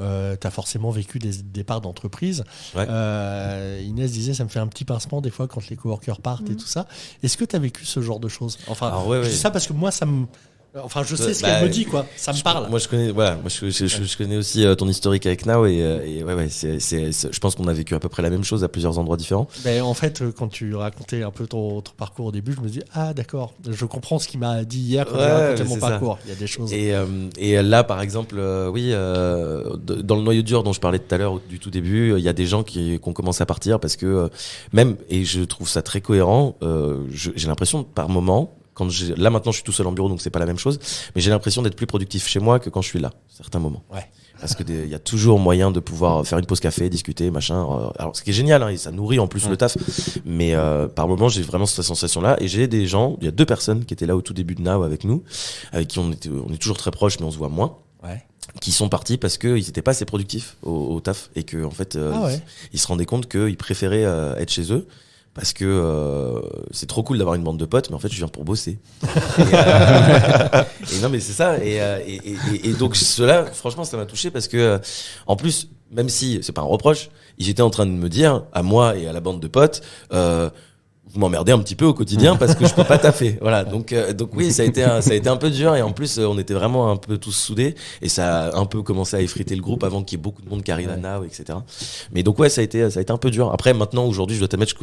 tu as forcément vécu des départs d'entreprise. Ouais. Inès disait, ça me fait un petit pincement des fois quand les coworkers partent et tout ça. Est-ce que tu as vécu ce genre de choses? Enfin, Alors, ouais. je dis ça parce que moi, ça me... Enfin, je sais ce qu'elle me dit, quoi. Ça me parle. Moi, je connais, je connais aussi ton historique avec Now et je pense qu'on a vécu à peu près la même chose à plusieurs endroits différents. Ben, en fait, quand tu racontais un peu ton parcours au début, je me dis, ah, d'accord, je comprends ce qu'il m'a dit hier quand j'ai raconté mon parcours. Il y a des choses. Et là, par exemple, dans le noyau dur dont je parlais tout à l'heure, du tout début, il y a des gens qui ont commencé à partir parce que et je trouve ça très cohérent, j'ai l'impression par moment, là maintenant je suis tout seul en bureau donc c'est pas la même chose, mais j'ai l'impression d'être plus productif chez moi que quand je suis là, certains moments. Ouais. Parce que il y a toujours moyen de pouvoir faire une pause café, discuter, machin. Alors ce qui est génial, et ça nourrit en plus le taf. Mais par moment j'ai vraiment cette sensation-là. Et j'ai des gens, il y a 2 personnes qui étaient là au tout début de Now avec nous, avec qui on est toujours très proches mais on se voit moins. Ouais. Qui sont partis parce qu'ils n'étaient pas assez productifs au taf et que en fait ils se rendaient compte qu'ils préféraient être chez eux. Parce que c'est trop cool d'avoir une bande de potes, mais en fait, je viens pour bosser. Et non, mais c'est ça. Et donc, cela, franchement, ça m'a touché parce que, en plus, même si c'est pas un reproche, ils étaient en train de me dire, à moi et à la bande de potes, vous m'emmerdez un petit peu au quotidien parce que je peux pas taffer. Voilà. Donc oui, ça a été un peu dur et en plus, on était vraiment un peu tous soudés et ça a un peu commencé à effriter le groupe avant qu'il y ait beaucoup de monde qui arrive à Now, etc. Mais donc ouais, ça a été un peu dur. Après, maintenant, aujourd'hui, je dois t'admettre,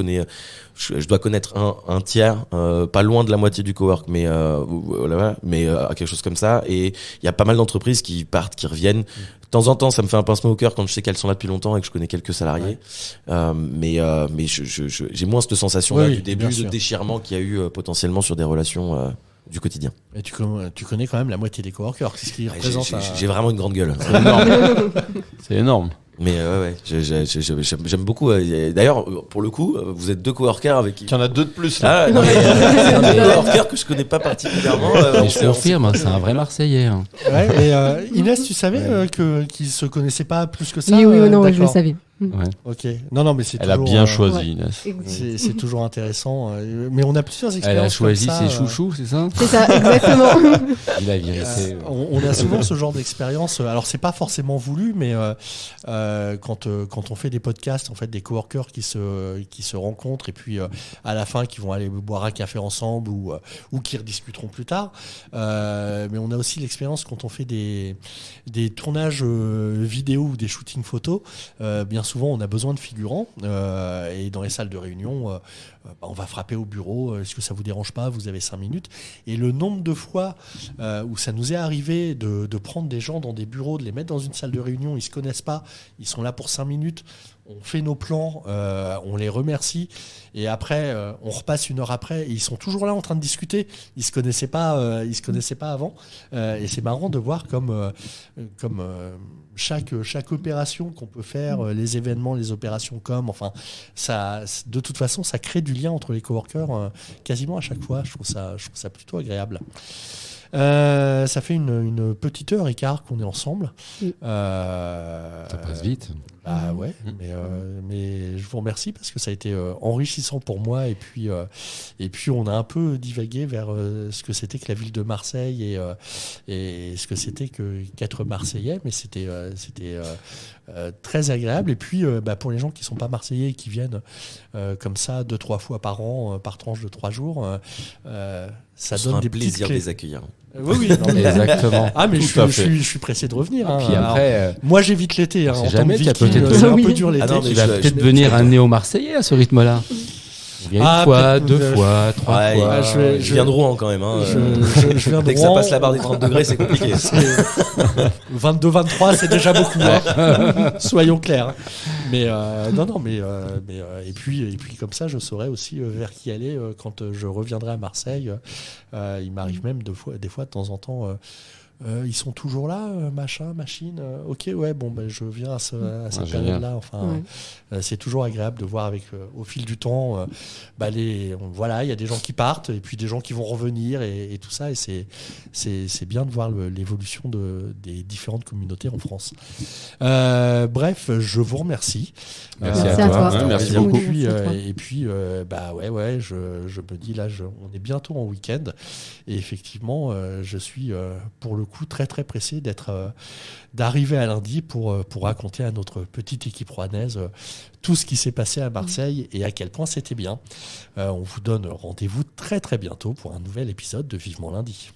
je dois connaître un tiers, pas loin de la moitié du cowork, mais quelque chose comme ça. Et il y a pas mal d'entreprises qui partent, qui reviennent. De temps en temps, ça me fait un pincement au cœur quand je sais qu'elles sont là depuis longtemps et que je connais quelques salariés. Mais j'ai moins cette sensation du début de déchirement qu'il y a eu potentiellement sur des relations du quotidien. Et tu connais quand même la moitié des coworkers. Qu'est-ce qui représente j'ai vraiment une grande gueule. C'est énorme. Mais j'aime beaucoup. D'ailleurs, pour le coup, vous êtes 2 coworkers avec qui... Il y en a 2 de plus là. Ah, non, c'est un des coworkers que je connais pas particulièrement. Mais je confirme, c'est un vrai Marseillais. Hein. Ouais, et Inès, tu savais qu'ils se connaissaient pas plus que ça? Oui, non, je le savais. Ouais. Ok. Non, mais c'est Elle a toujours, bien choisi, Inès. C'est toujours intéressant. Mais on a plusieurs expériences. Elle a choisi comme ça, ses chouchous, c'est ça? C'est ça, exactement. Il a vérité. On a souvent ce genre d'expérience. Alors, c'est pas forcément voulu, mais quand on fait des podcasts, en fait, des coworkers qui se rencontrent et puis à la fin qui vont aller boire un café ensemble ou qui rediscuteront plus tard. Mais on a aussi l'expérience quand on fait des tournages vidéo ou des shootings photos. Bien souvent, on a besoin de figurants et dans les salles de réunion, on va frapper au bureau. Est-ce que ça vous dérange pas? Vous avez 5 minutes. Et le nombre de fois où ça nous est arrivé de prendre des gens dans des bureaux, de les mettre dans une salle de réunion, ils se connaissent pas, ils sont là pour 5 minutes. On fait nos plans, on les remercie et après on repasse 1 heure après et ils sont toujours là en train de discuter. Ils se connaissaient pas avant et c'est marrant de voir comme chaque opération qu'on peut faire, les événements, les opérations enfin ça, de toute façon ça crée du lien entre les coworkers quasiment à chaque fois. Je trouve ça plutôt agréable. Ça fait une petite heure et quart qu'on est ensemble. Ça passe vite. Bah ouais, mais je vous remercie parce que ça a été enrichissant pour moi et puis on a un peu divagué vers ce que c'était que la ville de Marseille et ce que c'était qu'être Marseillais, mais c'était très agréable. Et puis pour les gens qui sont pas Marseillais et qui viennent comme ça 2-3 fois par an par tranche de 3 jours, ça donne des plaisir de clés. les accueillir. Oui, non, mais... Exactement. Ah mais Tout à fait. je suis pressé de revenir. Puis après, Alors, moi j'évite l'été. on En sait tant jamais, que tu as Viking, peut-être- c'est un Oui. peu dur l'été. Ah non, mais tu vas je- peut-être je- devenir un néo-marseillais à ce rythme-là. On vient Ah, une fois, peut-être, 2 fois, 3 Ouais, fois. je viens de Rouen quand même. Hein. Je viens de Dès que ça Rouen. passe la barre des 30 degrés, c'est compliqué. 22-23, c'est déjà beaucoup. Hein. Soyons clairs. Mais et puis comme ça, je saurai aussi vers qui aller quand je reviendrai à Marseille. Il m'arrive même des fois de temps en temps Ils sont toujours là, machin, machine. Ok, ouais, bon, ben, je viens à cette génial. période-là. Enfin, c'est toujours agréable de voir avec, au fil du temps, voilà, il y a des gens qui partent et puis des gens qui vont revenir et tout ça. Et c'est bien de voir l'évolution des différentes communautés en France. Bref, je vous remercie. Merci à toi. Ouais, merci Et beaucoup. puis, Merci à toi. je me dis là, on est bientôt en week-end et effectivement, je suis pour le coup très très pressé d'arriver à lundi pour raconter à notre petite équipe rouennaise tout ce qui s'est passé à Marseille et à quel point c'était bien. On vous donne rendez-vous très très bientôt pour un nouvel épisode de Vivement Lundi.